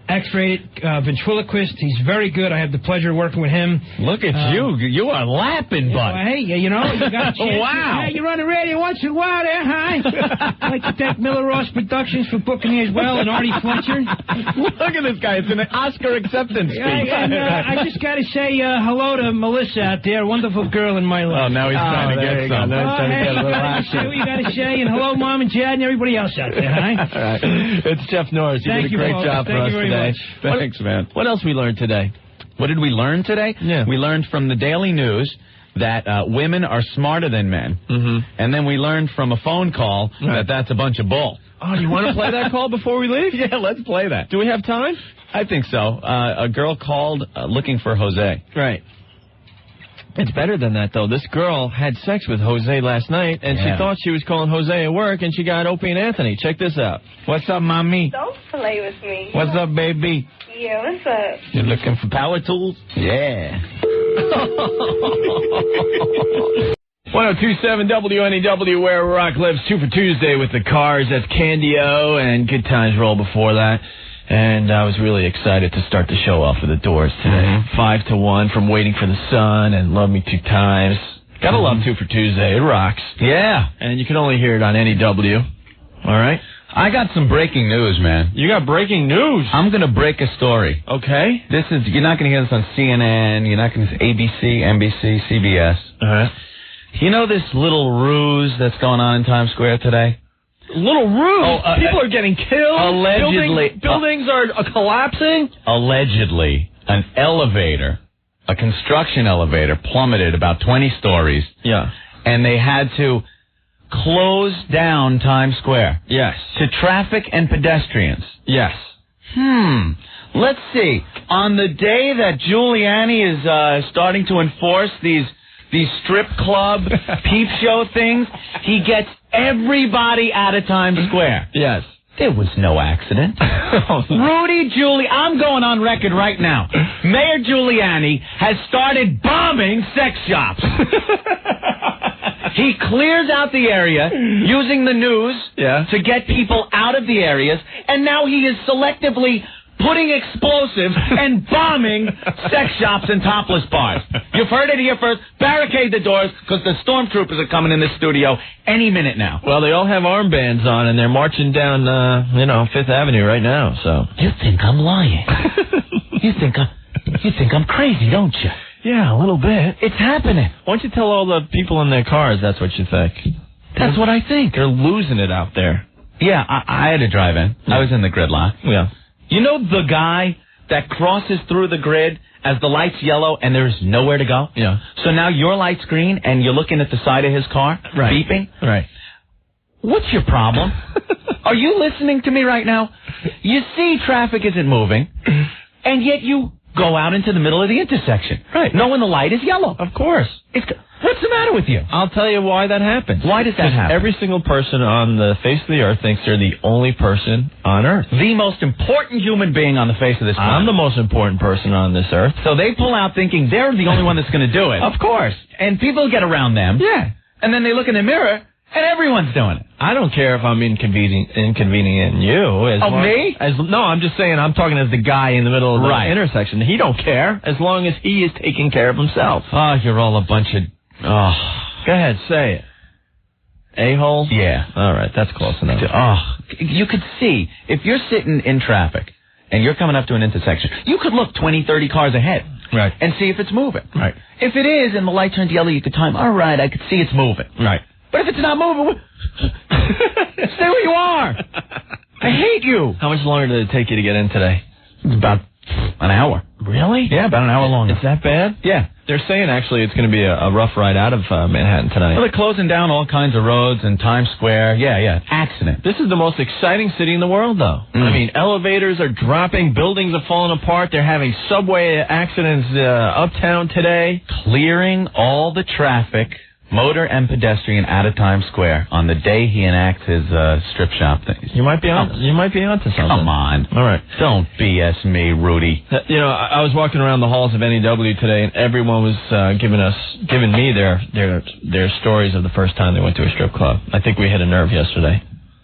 X-rated ventriloquist. He's very good. I have the pleasure of working with him. Look at you. You are lapping, bud. Hey, you know, you got a chance. Wow. You're on the radio once in a while there, huh? I'd like to thank Miller Ross Productions for booking me as well, and Artie Fletcher. Look at this guy. It's an Oscar acceptance speech. And I just got to say hello to Melissa out there, a wonderful girl in my life. Oh, now he's trying to get some. Now he's trying to get a little action. What you got to say, and hello, Mom and Chad, and everybody else out there, huh? All right. It's Jeff Norris. You did a great job for us today. Thanks, man. What else we learned today? What did we learn today? Yeah. We learned from the Daily News that women are smarter than men. Mm-hmm. And then we learned from a phone call that that's a bunch of bull. Oh, do you want to play that call before we leave? Yeah, let's play that. Do we have time? I think so. A girl called looking for Jose. Right. It's better than that, though. This girl had sex with Jose last night, and she thought she was calling Jose at work, and she got Opie and Anthony. Check this out. What's up, mommy? Don't play with me. What's up, baby? Yeah, what's up? You looking for power tools? Yeah. 1027 WNEW, where rock lives. 2 for Tuesday with the Cars. That's Candy-O, and Good Times roll before that. And I was really excited to start the show off with the Doors today. 5 to 1 from Waiting for the Sun and Love Me 2 Times. Gotta love 2 for Tuesday. It rocks. Yeah. And you can only hear it on NEW. All right? I got some breaking news, man. You got breaking news? I'm going to break a story. Okay. You're not going to hear this on CNN. You're not going to see ABC, NBC, CBS. Uh-huh. You know this little ruse that's going on in Times Square today? Little ruse? People are getting killed? Allegedly. Buildings are collapsing? Allegedly, an elevator, a construction elevator, plummeted about 20 stories. Yeah. And they had to close down Times Square. Yes. To traffic and pedestrians. Yes. Let's see. On the day that Giuliani is starting to enforce these strip club peep show things, he gets everybody out of Times Square. Yes. There was no accident. Rudy Giuliani, I'm going on record right now. Mayor Giuliani has started bombing sex shops. He clears out the area using the news to get people out of the areas, and now he is selectively putting explosives and bombing sex shops and topless bars. You've heard it here first. Barricade the doors, because the stormtroopers are coming in the studio any minute now. Well, they all have armbands on, and they're marching down, Fifth Avenue right now. So You think I'm lying. You think I'm crazy, don't you? Yeah, a little bit. It's happening. Why don't you tell all the people in their cars that's what you think? That's what I think. They're losing it out there. Yeah, I had to drive in. I was in the gridlock. Yeah. You know the guy that crosses through the grid as the light's yellow and there's nowhere to go? Yeah. So now your light's green and you're looking at the side of his car, beeping? Right. What's your problem? Are you listening to me right now? You see traffic isn't moving, and yet you go out into the middle of the intersection. Right. Knowing the light is yellow. Of course. What's the matter with you? I'll tell you why that happens. Why does that happen? Every single person on the face of the earth thinks they're the only person on earth. The most important human being on the face of this planet. I'm the most important person on this earth. So they pull out thinking they're the only one that's going to do it. Of course. And people get around them. Yeah. And then they look in the mirror, and everyone's doing it. I don't care if I'm inconvenieting you. Me? No, I'm just saying I'm talking as the guy in the middle of the intersection. He don't care as long as he is taking care of himself. Oh, you're all a bunch of... Oh. Go ahead, say it. A-hole? Yeah. All right, that's close enough. Oh, you could see, if you're sitting in traffic and you're coming up to an intersection, you could look 20, 30 cars ahead. Right. And see if it's moving. Right. If it is and the light turns yellow, you could time, all right, I could see it's moving. Right. But if it's not moving, stay where you are. I hate you. How much longer did it take you to get in today? About an hour. Really? Yeah, about an hour longer. Is that bad? Yeah. They're saying, actually, it's going to be a rough ride out of Manhattan tonight. Well, they're closing down all kinds of roads and Times Square. Yeah. Accident. This is the most exciting city in the world, though. I mean, elevators are dropping, buildings are falling apart. They're having subway accidents uptown today. Clearing all the traffic, motor and pedestrian, out of Times Square on the day he enacts his strip shop things. You might be onto something. Come on. All right. Don't BS me, Rudy. You know, I was walking around the halls of NEW today, and everyone was giving me their stories of the first time they went to a strip club. I think we hit a nerve yesterday.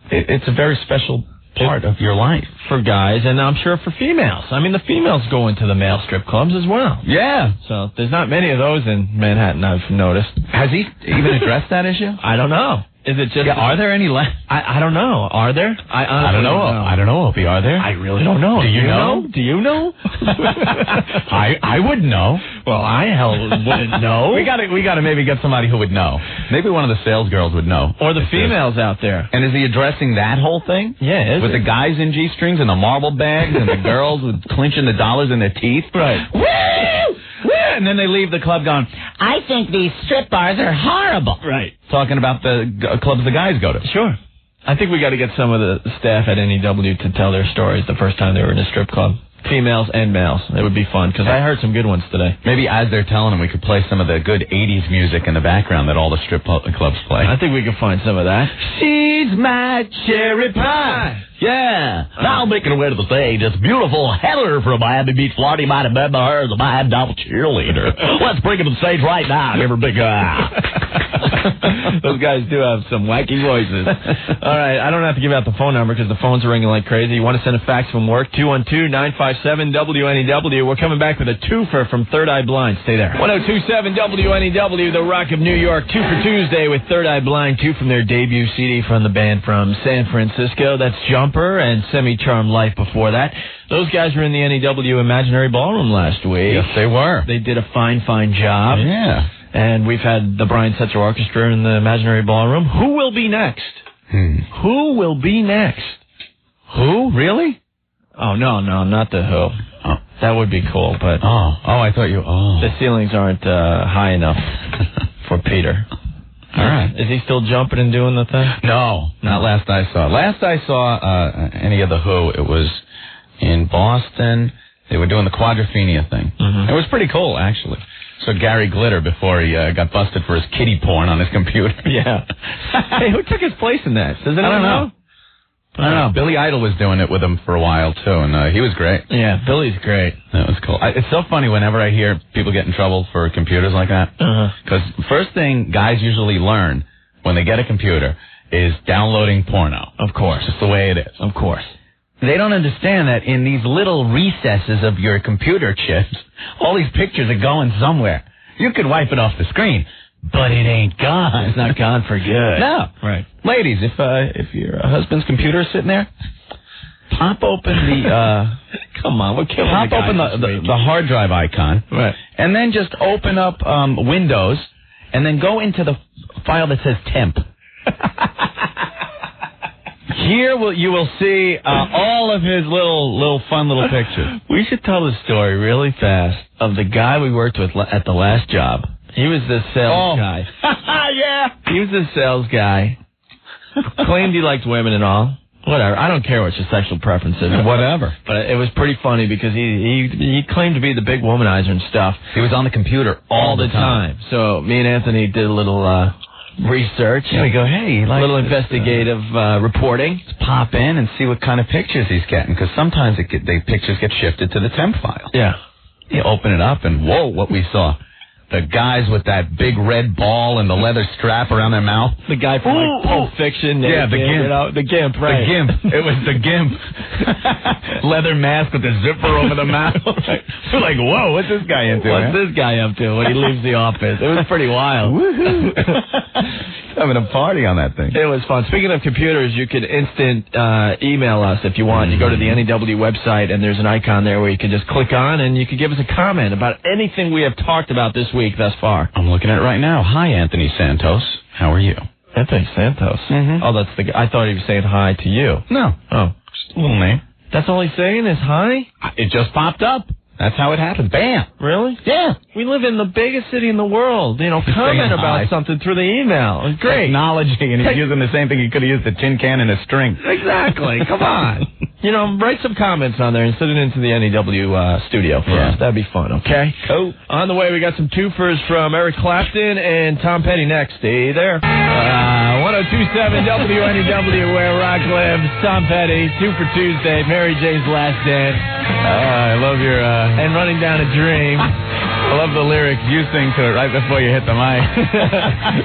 It's a very special part of your life. For guys, and I'm sure for females. I mean, the females go into the male strip clubs as well. Yeah. So there's not many of those in Manhattan, I've noticed. Has he even addressed that issue? I don't know. Is it just... Yeah, are there any left? I don't know. Are there? I don't know. I don't know, Opie. Are there? I really don't know. Do you know? Do you know? I would know. Well, I wouldn't know. We gotta maybe get somebody who would know. Maybe one of the sales girls would know. Or the females out there. And is he addressing that whole thing? Yeah, with the guys in G-strings and the marble bags and the girls with clinching the dollars in their teeth? Right. Woo! And then they leave the club going, I think these strip bars are horrible. Right. Talking about the clubs the guys go to. Sure. I think we got to get some of the staff at NEW to tell their stories the first time they were in a strip club. Females and males. It would be fun, because I heard some good ones today. Maybe as they're telling them, we could play some of the good 80s music in the background that all the strip clubs play. I think we could find some of that. She's my cherry pie. Yeah. Now making her way to the stage, it's beautiful Heather from Miami Beach, Florida. You might have met her as a Miami Dolphin cheerleader. Let's bring her to the stage right now. Give her a big Those guys do have some wacky voices. All right, I don't have to give out the phone number because the phones are ringing like crazy. You want to send a fax from work? 212-957-WNEW. We're coming back with a twofer from Third Eye Blind. Stay there. 102.7 WNEW, the Rock of New York. Two for Tuesday with Third Eye Blind. Two from their debut CD from the band from San Francisco. That's Jumper and Semi-Charmed Life before that. Those guys were in the NEW Imaginary Ballroom last week. Yes, they were. They did a fine job. Yeah. And we've had the Brian Setzer Orchestra in the Imaginary Ballroom. Who will be next? Who will be next? Who? Really? Oh, no, not the Who. Oh. That would be cool, but... Oh, I thought you... Oh. The ceilings aren't high enough for Peter. All right. Is he still jumping and doing the thing? No, not last I saw. Last I saw any of the Who, it was in Boston. They were doing the Quadrophenia thing. Mm-hmm. It was pretty cool, actually. So Gary Glitter before he got busted for his kiddie porn on his computer. Yeah. Hey, who took his place in that? Does anyone know? I don't know. Billy Idol was doing it with him for a while, too, and he was great. Yeah, Billy's great. That was cool. It's so funny whenever I hear people get in trouble for computers like that. Because first thing guys usually learn when they get a computer is downloading porno. Of course. It's the way it is. Of course. They don't understand that in these little recesses of your computer chips, all these pictures are going somewhere. You could wipe it off the screen, but it ain't gone. It's not gone for good. No. Right. Ladies, if your husband's computer is sitting there, pop open the... Come on, we're killing Pop open the hard drive icon. Right. And then just open up Windows, and then go into the file that says temp. Here you will see all of his little fun little pictures. We should tell the story really fast of the guy we worked with at the last job. He was the sales guy. Yeah. He was the sales guy. Claimed he liked women and all. Whatever. I don't care what your sexual preference is. Whatever. But it was pretty funny because he claimed to be the big womanizer and stuff. He was on the computer all the time. So me and Anthony did a little... research. Yeah, we go, hey, a little investigative reporting. Let's pop in and see what kind of pictures he's getting, because sometimes the pictures get shifted to the temp file. Yeah. You open it up, and whoa, what we saw. The guys with that big red ball and the leather strap around their mouth. The guy from Pulp Fiction. Yeah, the Gimp. You know, the Gimp, right. The Gimp. It was the Gimp. Leather mask with the zipper over the mouth. We're like, whoa, what's this guy into? What's this guy up to when he leaves the office? It was pretty wild. Woohoo. Having a party on that thing. It was fun. Speaking of computers, you can instant email us if you want. You go to the NEW website, and there's an icon there where you can just click on, and you can give us a comment about anything we have talked about this week thus far. I'm looking at it right now. Hi, Anthony Santos. How are you? Anthony Santos? Mm-hmm. Oh, that's the guy. I thought he was saying hi to you. No. Oh. Just a little name. That's all he's saying is hi? It just popped up. That's how it happened. Bam. Really? Yeah. We live in the biggest city in the world. You know, comment about something through the email. It's great. Technology, and he's using the same thing he could have used, a tin can and a string. Exactly. Come on. You know, write some comments on there and send it into the NEW studio for us. That'd be fun, okay? Cool. On the way, we got some twofers from Eric Clapton and Tom Petty next. Stay there. 102.7 WNEW, where rock lives. Tom Petty, 2 for Tuesday, Mary Jane's Last Dance. I love your... And Running Down a Dream. I love the lyrics. You sing to it right before you hit the mic.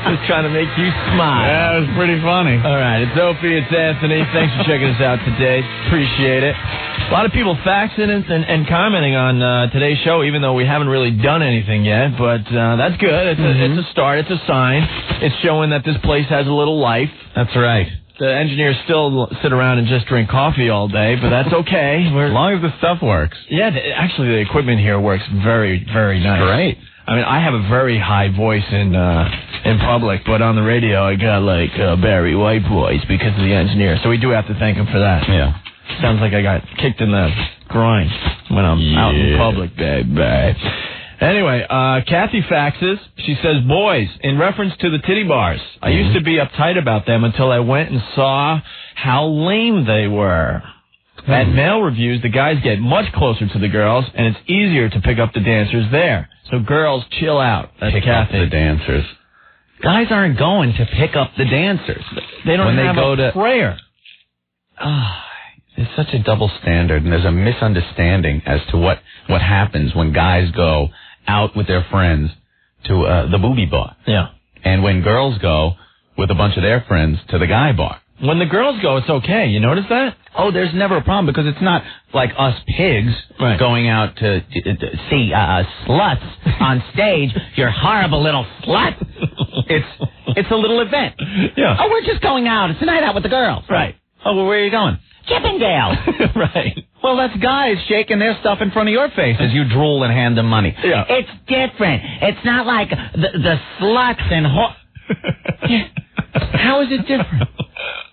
Just trying to make you smile. Yeah, it was pretty funny. All right, it's Opie, it's Anthony. Thanks for checking us out today. Appreciate it. A lot of people faxing and commenting on today's show, even though we haven't really done anything yet. But that's good. It's a start. It's a sign. It's showing that this place has a little life. That's right. The engineers still sit around and just drink coffee all day, but that's okay. As long as the stuff works. Yeah, actually, the equipment here works very, very nice. Great. I mean, I have a very high voice in public, but on the radio, I got like Barry White voice because of the engineer. So we do have to thank him for that. Yeah. Sounds like I got kicked in the groin when I'm out in public, baby. Anyway, Kathy faxes. She says, boys, in reference to the titty bars, I used to be uptight about them until I went and saw how lame they were. At male reviews, the guys get much closer to the girls, and it's easier to pick up the dancers there. So girls, chill out. That's pick Kathy. Up the dancers. Guys aren't going to pick up the dancers. They don't when have they go a prayer. There's such a double standard, and there's a misunderstanding as to what happens when guys go out with their friends to the booby bar. Yeah. and when girls go with a bunch of their friends to the guy bar. When the girls go, it's okay. You notice that? Oh, there's never a problem because it's not like us pigs going out to see sluts on stage. You're horrible little slut. It's a little event. Yeah. Oh, we're just going out. It's a night out with the girls. Right. Oh, well, where are you going? Chippendale. Right. Well, that's guys shaking their stuff in front of your face as you drool and hand them money. Yeah. It's different. It's not like the sluts and How is it different?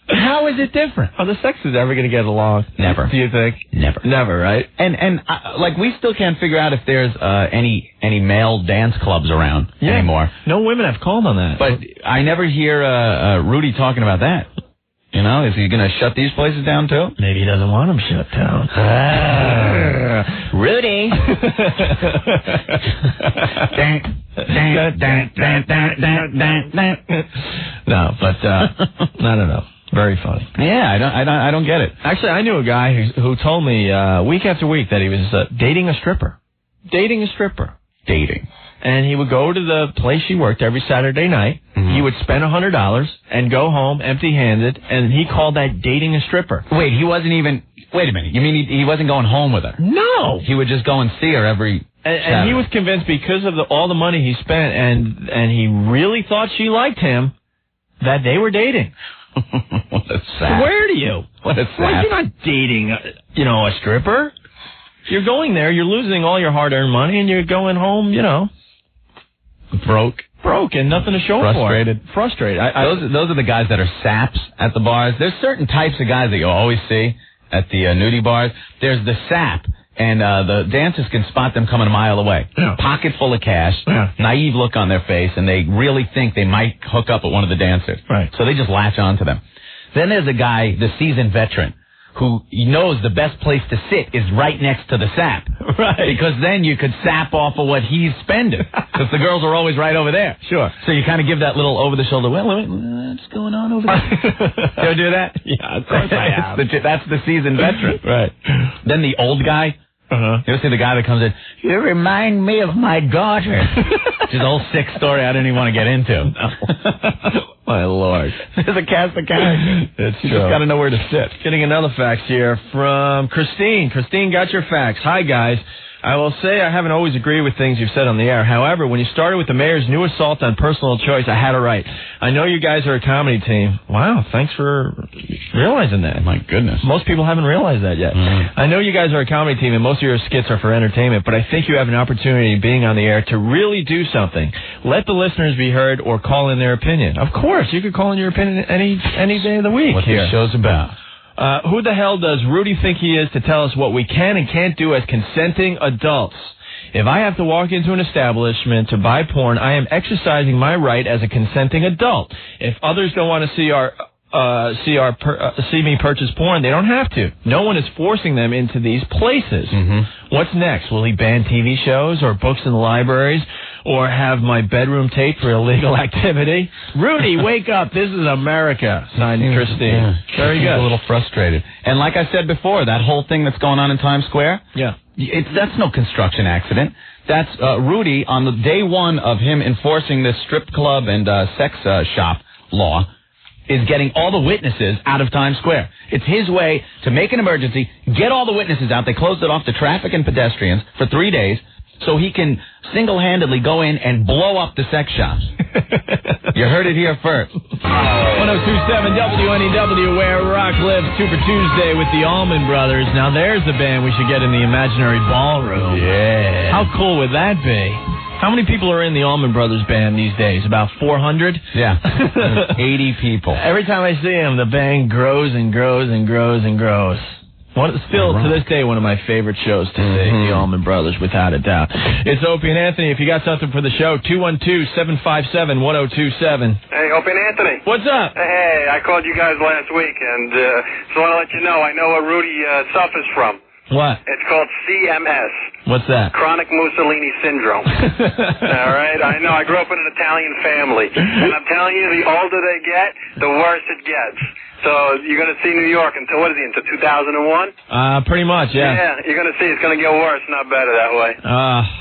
How is it different? Are the sexes ever going to get along? Never. Do you think? Never. Never, right? And like, we still can't figure out if there's any male dance clubs around anymore. No women have called on that. But I never hear Rudy talking about that. You know, is he going to shut these places down, too? Maybe he doesn't want them shut down. Rudy. No, but I don't know. Very funny. Yeah, I don't get it. Actually, I knew a guy who told me week after week that he was dating a stripper. Dating. And he would go to the place she worked every Saturday night. Mm-hmm. He would spend $100 and go home empty-handed, and he called that dating a stripper. Wait, he wasn't even... Wait a minute. You mean he wasn't going home with her? No. He would just go and see her every... And he was convinced because of all the money he spent, and he really thought she liked him, that they were dating. What a sap. Swear to you. What a sap. Well, you're not dating, a stripper. You're going there, you're losing all your hard-earned money, and you're going home, broke and nothing to show Frustrated. for it. Frustrated. Those are the guys that are saps at the bars. There's certain types of guys that you always see at the nudie bars. There's the sap, and the dancers can spot them coming a mile away. Yeah. Pocket full of cash, naive look on their face, and they really think they might hook up with one of the dancers. Right. So they just latch on to them. Then there's a guy, the seasoned veteran, who knows the best place to sit is right next to the sap. Right. Because then you could sap off of what he's spending. Because the girls are always right over there. Sure. So you kind of give that little over-the-shoulder, what's going on over there? You ever do that? Yeah, of course I have. That's the seasoned veteran. Right. Then the old guy. Uh-huh. You ever see the guy that comes in, you remind me of my daughter. Which is a whole sick story I didn't even want to get into. No. My Lord. There's a cast of characters. It's You true. just got to know where to sit. Getting another fax here from Christine. Christine got your fax. Hi, guys. I will say I haven't always agreed with things you've said on the air. However, when you started with the mayor's new assault on personal choice, I had it right. I know you guys are a comedy team. Wow, thanks for realizing that. My goodness. Most people haven't realized that yet. Mm-hmm. I know you guys are a comedy team, and most of your skits are for entertainment, but I think you have an opportunity being on the air to really do something. Let the listeners be heard or call in their opinion. Of course, you could call in your opinion any day of the week. What here. this show's about. Who the hell does Rudy think he is to tell us what we can and can't do as consenting adults? If I have to walk into an establishment to buy porn, I am exercising my right as a consenting adult. If others don't want to see me purchase porn, they don't have to. No one is forcing them into these places. Mm-hmm. What's next? Will he ban TV shows or books in the libraries? Or have my bedroom taped for illegal activity? Rudy, wake up. This is America. Signed, Christine. Yeah. Very good. A little frustrated. And like I said before, that whole thing that's going on in Times Square, that's no construction accident. That's Rudy, on the day one of him enforcing this strip club and sex shop law, is getting all the witnesses out of Times Square. It's his way to make an emergency, get all the witnesses out. They closed it off to traffic and pedestrians for 3 days, so he can single-handedly go in and blow up the sex shops. You heard it here first. 1027 WNEW, where rock lives. Super Tuesday with the Allman Brothers. Now there's the band we should get in the imaginary ballroom. Yeah. How cool would that be? How many people are in the Allman Brothers band these days? About 400? Yeah. 80 people. Every time I see them, the band grows and grows and grows and grows. Still, to this day, one of my favorite shows to see, the Allman Brothers, without a doubt. It's Opie and Anthony. If you got something for the show, 212-757-1027. Hey, Opie and Anthony. What's up? Hey, I called you guys last week, and just want to let you know I know what Rudy suffers from. What? It's called CMS. What's that? Chronic Mussolini Syndrome. All right? I know. I grew up in an Italian family. And I'm telling you, the older they get, the worse it gets. So you're going to see New York until, what is he, until 2001? Pretty much, yeah. Yeah, you're going to see it's going to get worse, not better that way.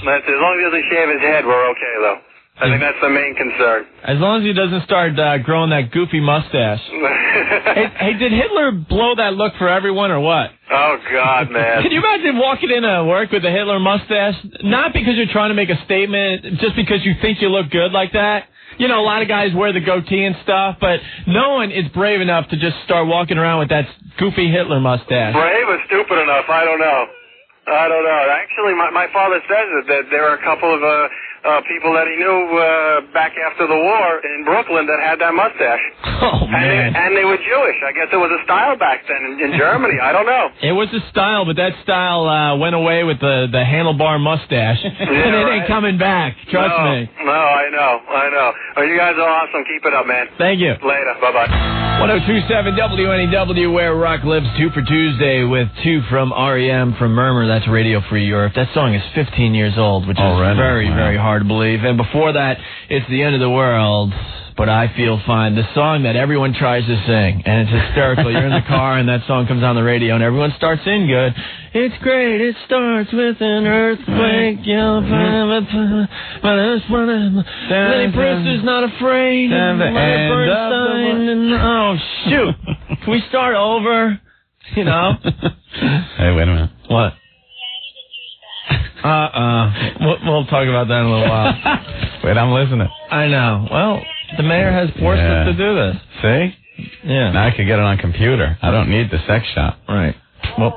That's it. As long as he doesn't shave his head, we're okay, though. I think that's the main concern. As long as he doesn't start growing that goofy mustache. hey, did Hitler blow that look for everyone or what? Oh, God, man. Can you imagine walking into work with a Hitler mustache? Not because you're trying to make a statement, just because you think you look good like that. You know, a lot of guys wear the goatee and stuff, but no one is brave enough to just start walking around with that goofy Hitler mustache. Brave or stupid enough? I don't know. Actually, my father says that there are a couple of people that he knew back after the war in Brooklyn that had that mustache. Oh, man. And they were Jewish. I guess it was a style back then in Germany. I don't know. It was a style, but that style went away with the handlebar mustache. And it ain't coming back. Trust me. No, I know. Oh, you guys are awesome. Keep it up, man. Thank you. Later. Bye-bye. 1027 WNEW, where rock lives. 2 for Tuesday with 2 from REM from Murmur. That's Radio Free Europe. That song is 15 years old, which is very, very hard to believe. And before that, it's The End of the World, But I Feel Fine. The song that everyone tries to sing, and it's hysterical. You're in the car, and that song comes on the radio, and everyone starts in good. It's great. It starts with an earthquake. Lenny Brewster's not afraid. Oh, shoot. Can we start over? You know? Hey, wait a minute. What? We'll talk about that in a little while. Wait, I'm listening. I know. Well, the mayor has forced us to do this. See? Yeah. Now I can get it on computer. I don't need the sex shop. Right. Well,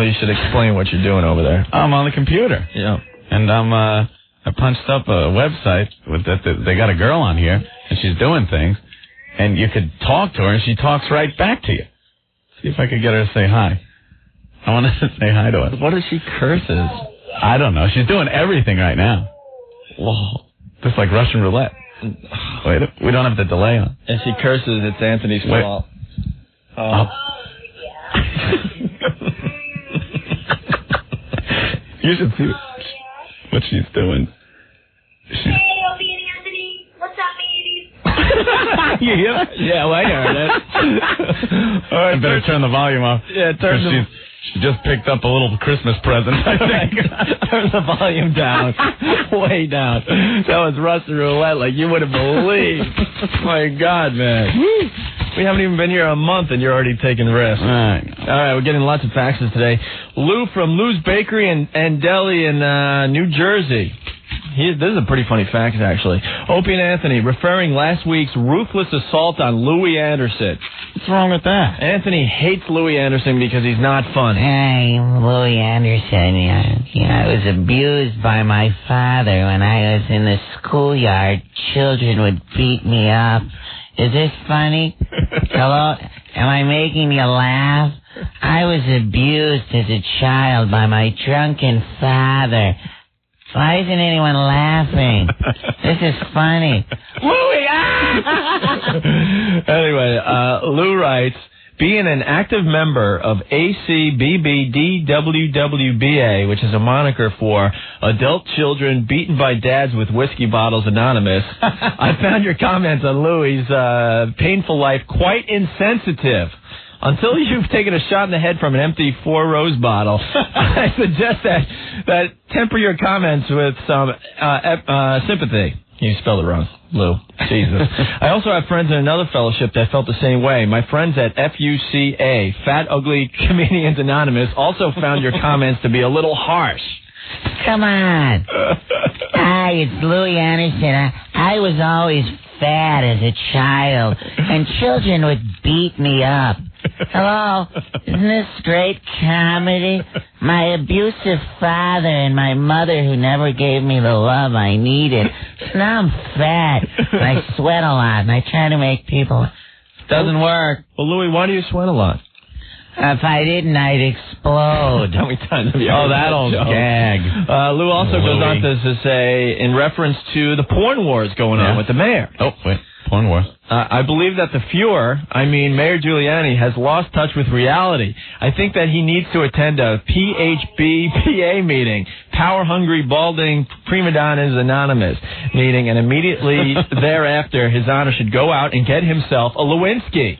you should explain what you're doing over there. I'm on the computer. Yeah. And I punched up a website with that. They got a girl on here, and she's doing things, and you could talk to her, and she talks right back to you. See if I could get her to say hi. I want to say hi to us. What if she curses? I don't know. She's doing everything right now. Whoa. Just like Russian roulette. Wait, we don't have the delay on. If she curses, it's Anthony's fault. Oh. You should see what she's doing. Hey, Opie and Anthony. What's up, ladies? You hear that? Yeah, well, I heard it. All right, I better turn the volume off. Yeah, She just picked up a little Christmas present, I think. Turn the volume down. Way down. That was Russian roulette like you wouldn't believe. My God, man. Woo. We haven't even been here a month, and you're already taking risks. All right, we're getting lots of faxes today. Lou from Lou's Bakery and Deli in New Jersey. This is a pretty funny fax, actually. Opie and Anthony referring last week's ruthless assault on Louis Anderson. What's wrong with that? Anthony hates Louis Anderson because he's not funny. I'm Louis Anderson. I was abused by my father when I was in the schoolyard. Children would beat me up. Is this funny? Hello? Am I making you laugh? I was abused as a child by my drunken father. Why isn't anyone laughing? This is funny. Louis! Anyway, Lou writes, being an active member of ACBBDWWBA, which is a moniker for Adult Children Beaten by Dads with Whiskey Bottles Anonymous, I found your comments on Louis' painful life quite insensitive. Until you've taken a shot in the head from an empty 4 Rose bottle, I suggest that temper your comments with some sympathy. You spelled it wrong, Lou. Jesus. I also have friends in another fellowship that felt the same way. My friends at FUCA, Fat Ugly Comedians Anonymous, also found your comments to be a little harsh. Come on. Hi, it's Louis Anderson. I was always fat as a child, and children would beat me up. Hello? Isn't this straight comedy? My abusive father and my mother who never gave me the love I needed. So now I'm fat, and I sweat a lot, and I try to make people... Doesn't work. Well, Louis, why do you sweat a lot? If I didn't, I'd explode. How many times have you heard that old gag? Lou also goes on to say, in reference to the porn wars going on with the mayor. Oh, wait. Porn wars. I believe that the Fuhrer, Mayor Giuliani, has lost touch with reality. I think that he needs to attend a PHBPA meeting, Power Hungry Balding Prima Donnas Anonymous meeting, and immediately thereafter, His Honor should go out and get himself a Lewinsky.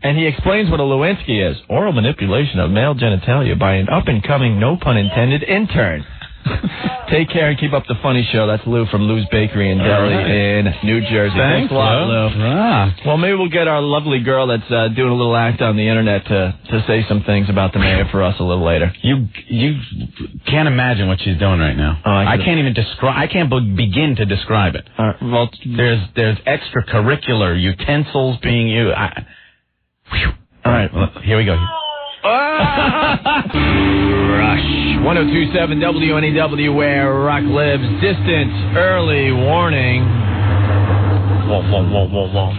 And he explains what a Lewinsky is. Oral manipulation of male genitalia by an up-and-coming, no pun intended, intern. Take care and keep up the funny show. That's Lou from Lou's Bakery and Deli in New Jersey. Thanks a lot, Lou. Well, maybe we'll get our lovely girl that's doing a little act on the internet to say some things about the mayor for us a little later. You can't imagine what she's doing right now. I can't even describe. I can't begin to describe it. Well, there's extracurricular utensils being used. All right, well, here we go. Rush 1027 WNEW, where rock lives. Distance, early warning. Whoa.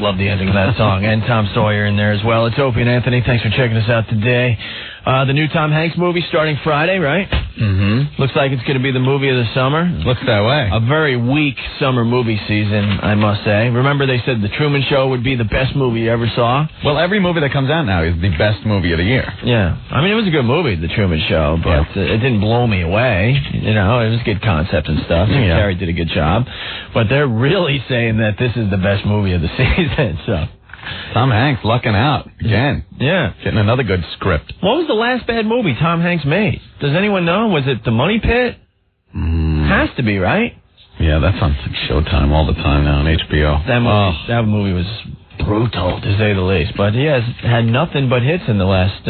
Love the ending of that song. And Tom Sawyer in there as well. It's Opie and Anthony. Thanks for checking us out today. The new Tom Hanks movie starting Friday, right? Mm-hmm. Looks like it's going to be the movie of the summer. Looks that way. A very weak summer movie season, I must say. Remember they said The Truman Show would be the best movie you ever saw? Well, every movie that comes out now is the best movie of the year. Yeah. I mean, it was a good movie, The Truman Show, but it didn't blow me away. You know, it was a good concept and stuff. Yeah. Terry did a good job. But they're really saying that this is the best movie of the season, so... Tom Hanks lucking out again. Yeah. Getting another good script. What was the last bad movie Tom Hanks made? Does anyone know? Was it The Money Pit? Has to be, right? Yeah, that's on Showtime all the time now on HBO. That movie was brutal, to say the least. But he has had nothing but hits in the last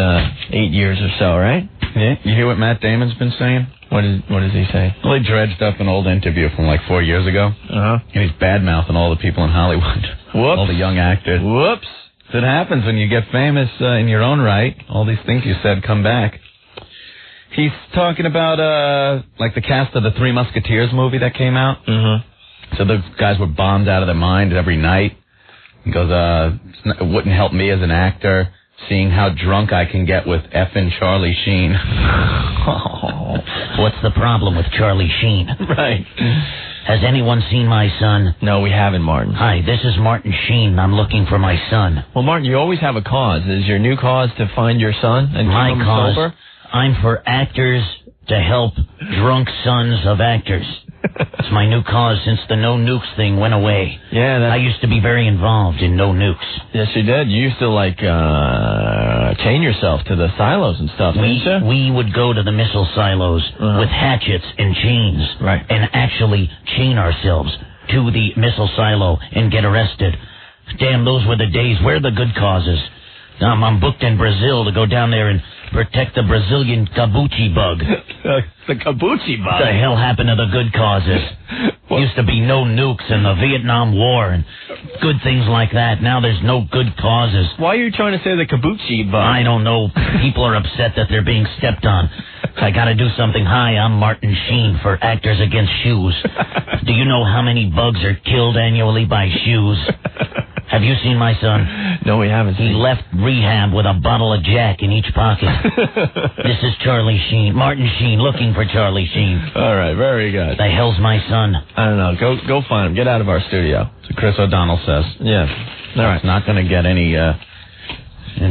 8 years or so, right? Yeah. You hear what Matt Damon's been saying? What does he say? Well, he dredged up an old interview from like 4 years ago. Uh-huh. And he's bad-mouthing all the people in Hollywood. Whoops. All the young actors. Whoops. So it happens when you get famous in your own right. All these things you said come back. He's talking about, like the cast of the Three Musketeers movie that came out. Mm-hmm. So those guys were bombed out of their mind every night. He goes, it wouldn't help me as an actor seeing how drunk I can get with effing Charlie Sheen. What's the problem with Charlie Sheen? Right. Has anyone seen my son? No, we haven't, Martin. Hi, this is Martin Sheen. I'm looking for my son. Well, Martin, you always have a cause. Is your new cause to find your son and my keep him cause? sober? I'm for actors to help drunk sons of actors. It's my new cause since the no nukes thing went away. Yeah, I used to be very involved in no nukes. Yes, you did. You used to, like, chain yourself to the silos and stuff, didn't you? We would go to the missile silos with hatchets and chains. Right. And actually chain ourselves to the missile silo and get arrested. Damn, those were the days. Where are the good causes? I'm booked in Brazil to go down there and protect the Brazilian kabuki bug. The kabuki bug? What the hell happened to the good causes? Used to be no nukes in the Vietnam War and good things like that. Now there's no good causes. Why are you trying to say the kabuki bug? I don't know. People are upset that they're being stepped on. I gotta do something. Hi, I'm Martin Sheen for Actors Against Shoes. Do you know how many bugs are killed annually by shoes? Have you seen my son? No, we haven't seen. He left rehab with a bottle of Jack in each pocket. This is Charlie Sheen. Martin Sheen looking for Charlie Sheen. All right, very good. The hell's my son? I don't know. Go find him. Get out of our studio. So Chris O'Donnell says. Yeah. All right. It's not going to get any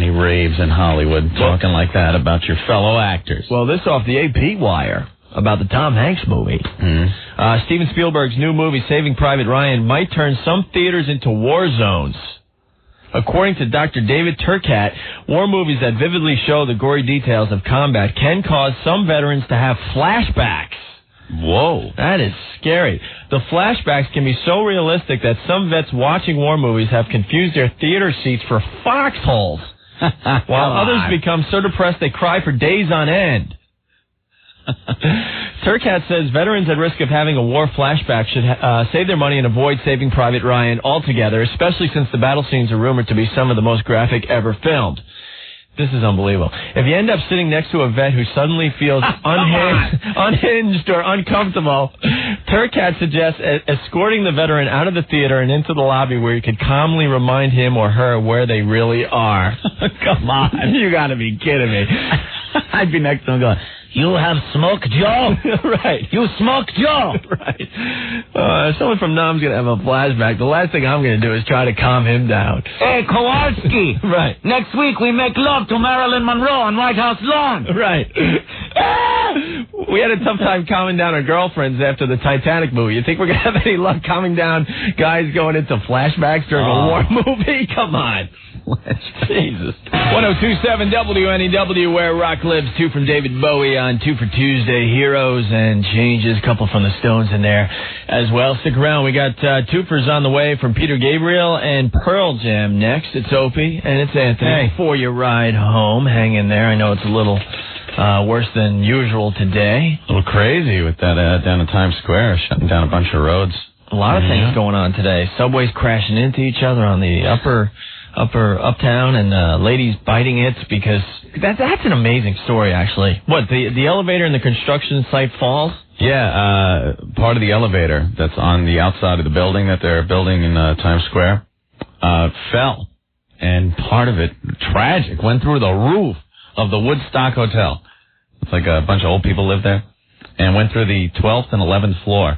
raves in Hollywood talking like that about your fellow actors. Well, this off the AP wire about the Tom Hanks movie. Steven Spielberg's new movie, Saving Private Ryan, might turn some theaters into war zones. According to Dr. David Turcat, war movies that vividly show the gory details of combat can cause some veterans to have flashbacks. Whoa. That is scary. The flashbacks can be so realistic that some vets watching war movies have confused their theater seats for foxholes, while others become so depressed they cry for days on end. Turcat says veterans at risk of having a war flashback should save their money and avoid Saving Private Ryan altogether, especially since the battle scenes are rumored to be some of the most graphic ever filmed. This is unbelievable. If you end up sitting next to a vet who suddenly feels unhinged or uncomfortable, Turcat suggests escorting the veteran out of the theater and into the lobby where you could calmly remind him or her where they really are. Come on. You gotta be kidding me. I'd be next to him going, you have smoke, Joe? Right. You smoke, Joe? Right. Someone from Nam's going to have a flashback. The last thing I'm going to do is try to calm him down. Hey, Kowalski. Right. Next week we make love to Marilyn Monroe on White House lawn. Right. We had a tough time calming down our girlfriends after the Titanic movie. You think we're going to have any luck calming down guys going into flashbacks during a war movie? Come on. Jesus. 102.7 WNEW, where rock lives. 2 from David Bowie on 2 for Tuesday. Heroes and Changes. A couple from the Stones in there as well. Stick around. We got twofers on the way from Peter Gabriel and Pearl Jam next. It's Opie and it's Anthony for your ride home. Hang in there. I know it's a little worse than usual today. A little crazy with that down in Times Square, shutting down a bunch of roads. A lot of things going on today. Subways crashing into each other on the upper uptown, and ladies biting it because that's an amazing story, actually. What, the elevator in the construction site falls? Yeah, part of the elevator that's on the outside of the building that they're building in Times Square fell, and part of it, tragic, went through the roof of the Woodstock Hotel. It's like a bunch of old people live there, and went through the 12th and 11th floor.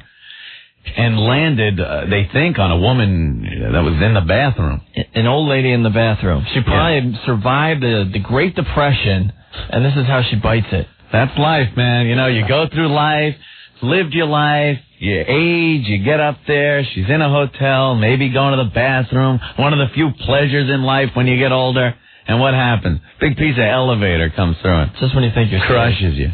And landed, they think, on a woman that was in the bathroom. An old lady in the bathroom. She probably survived the Great Depression, and this is how she bites it. That's life, man. You know, you go through life, lived your life, you age, you get up there, she's in a hotel, maybe going to the bathroom, one of the few pleasures in life when you get older. And what happens? Big piece of elevator comes through it. Just when you think you're crushes you.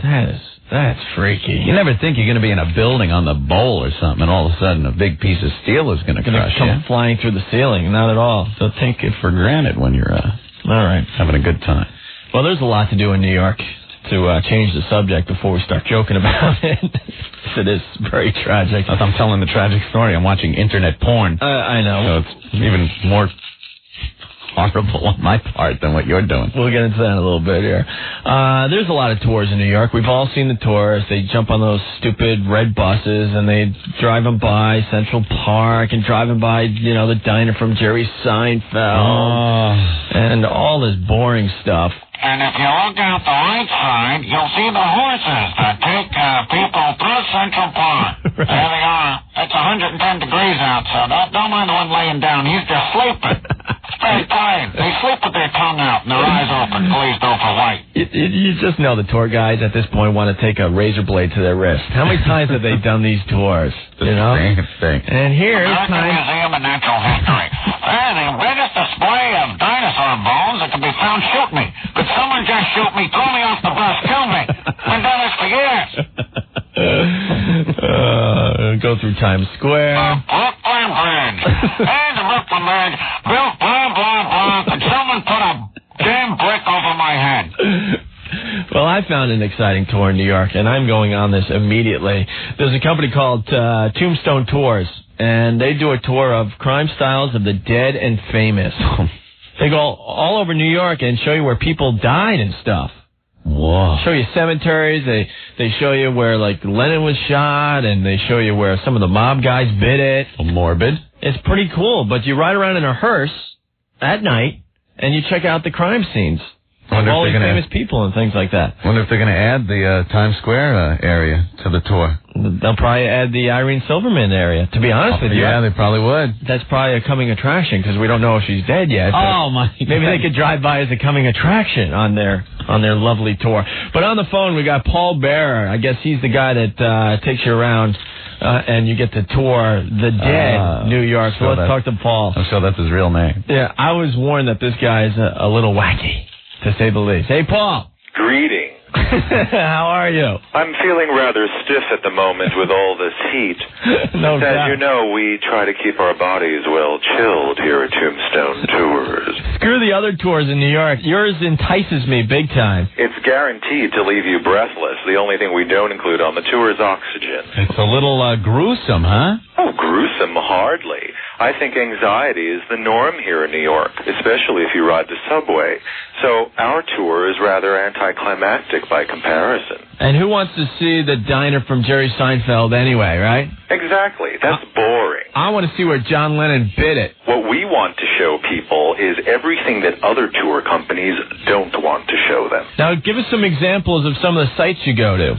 That's freaky. You never think you're going to be in a building on the bowl or something, and all of a sudden a big piece of steel is going to crush you. Come flying through the ceiling. Not at all. So take it for granted when you're all right, having a good time. Well, there's a lot to do in New York. To change the subject before we start joking about it. It is very tragic. As I'm telling the tragic story, I'm watching internet porn. I know. So it's even more horrible on my part than what you're doing. We'll get into that in a little bit here. There's a lot of tours in New York. We've all seen the tours. They jump on those stupid red buses and they drive them by Central Park and driving by, the diner from Jerry Seinfeld and all this boring stuff. And if you look out the right side, you'll see the horses that take people through Central Park. Right. There they are. It's 110 degrees out, so don't mind the one laying down. He's just sleeping. Very tired. They sleep with their tongue out and their eyes open, glazed over white. You just know the tour guides at this point want to take a razor blade to their wrist. How many times have they done these tours? Same thing. And here's American Museum of Natural History. They're the biggest display of dinosaur bones that can be found. Shoot me. Could someone just shoot me? Throw me off the bus. Kill me. Been done this for years. Go through Times Square. Brooklyn Bridge. And the Brooklyn Bridge built blah, blah, blah. Could someone put a damn brick over my head? Well, I found an exciting tour in New York, and I'm going on this immediately. There's a company called Tombstone Tours, and they do a tour of crime styles of the dead and famous. They go all over New York and show you where people died and stuff. Whoa. Show you cemeteries. They show you where, Lennon was shot, and they show you where some of the mob guys bid it. Morbid. It's pretty cool, but you ride around in a hearse at night, and you check out the crime scenes. All these famous people and things like that. Wonder if they're going to add the Times Square area to the tour. They'll probably add the Irene Silverman area, to be honest with you. Yeah, they probably would. That's probably a coming attraction, because we don't know if she's dead yet. Oh, my God. Maybe they could drive by as a coming attraction on their lovely tour. But on the phone, we got Paul Bearer. I guess he's the guy that takes you around, and you get to tour the dead New York. So let's talk to Paul. I'm sure that's his real name. Yeah, I was warned that this guy's a little wacky, to say the least. Hey, Paul. Greetings. How are you? I'm feeling rather stiff at the moment with all this heat. No doubt. As you know, we try to keep our bodies well chilled here at Tombstone Tours. Screw the other tours in New York. Yours entices me big time. It's guaranteed to leave you breathless. The only thing we don't include on the tour is oxygen. It's a little gruesome, huh? Oh, gruesome, hardly. I think anxiety is the norm here in New York, especially if you ride the subway. So our tour is rather anticlimactic by comparison. And who wants to see the diner from Jerry Seinfeld anyway, right? Exactly. That's boring. I want to see where John Lennon bid it. What we want to show people is everything that other tour companies don't want to show them. Now, give us some examples of some of the sites you go to.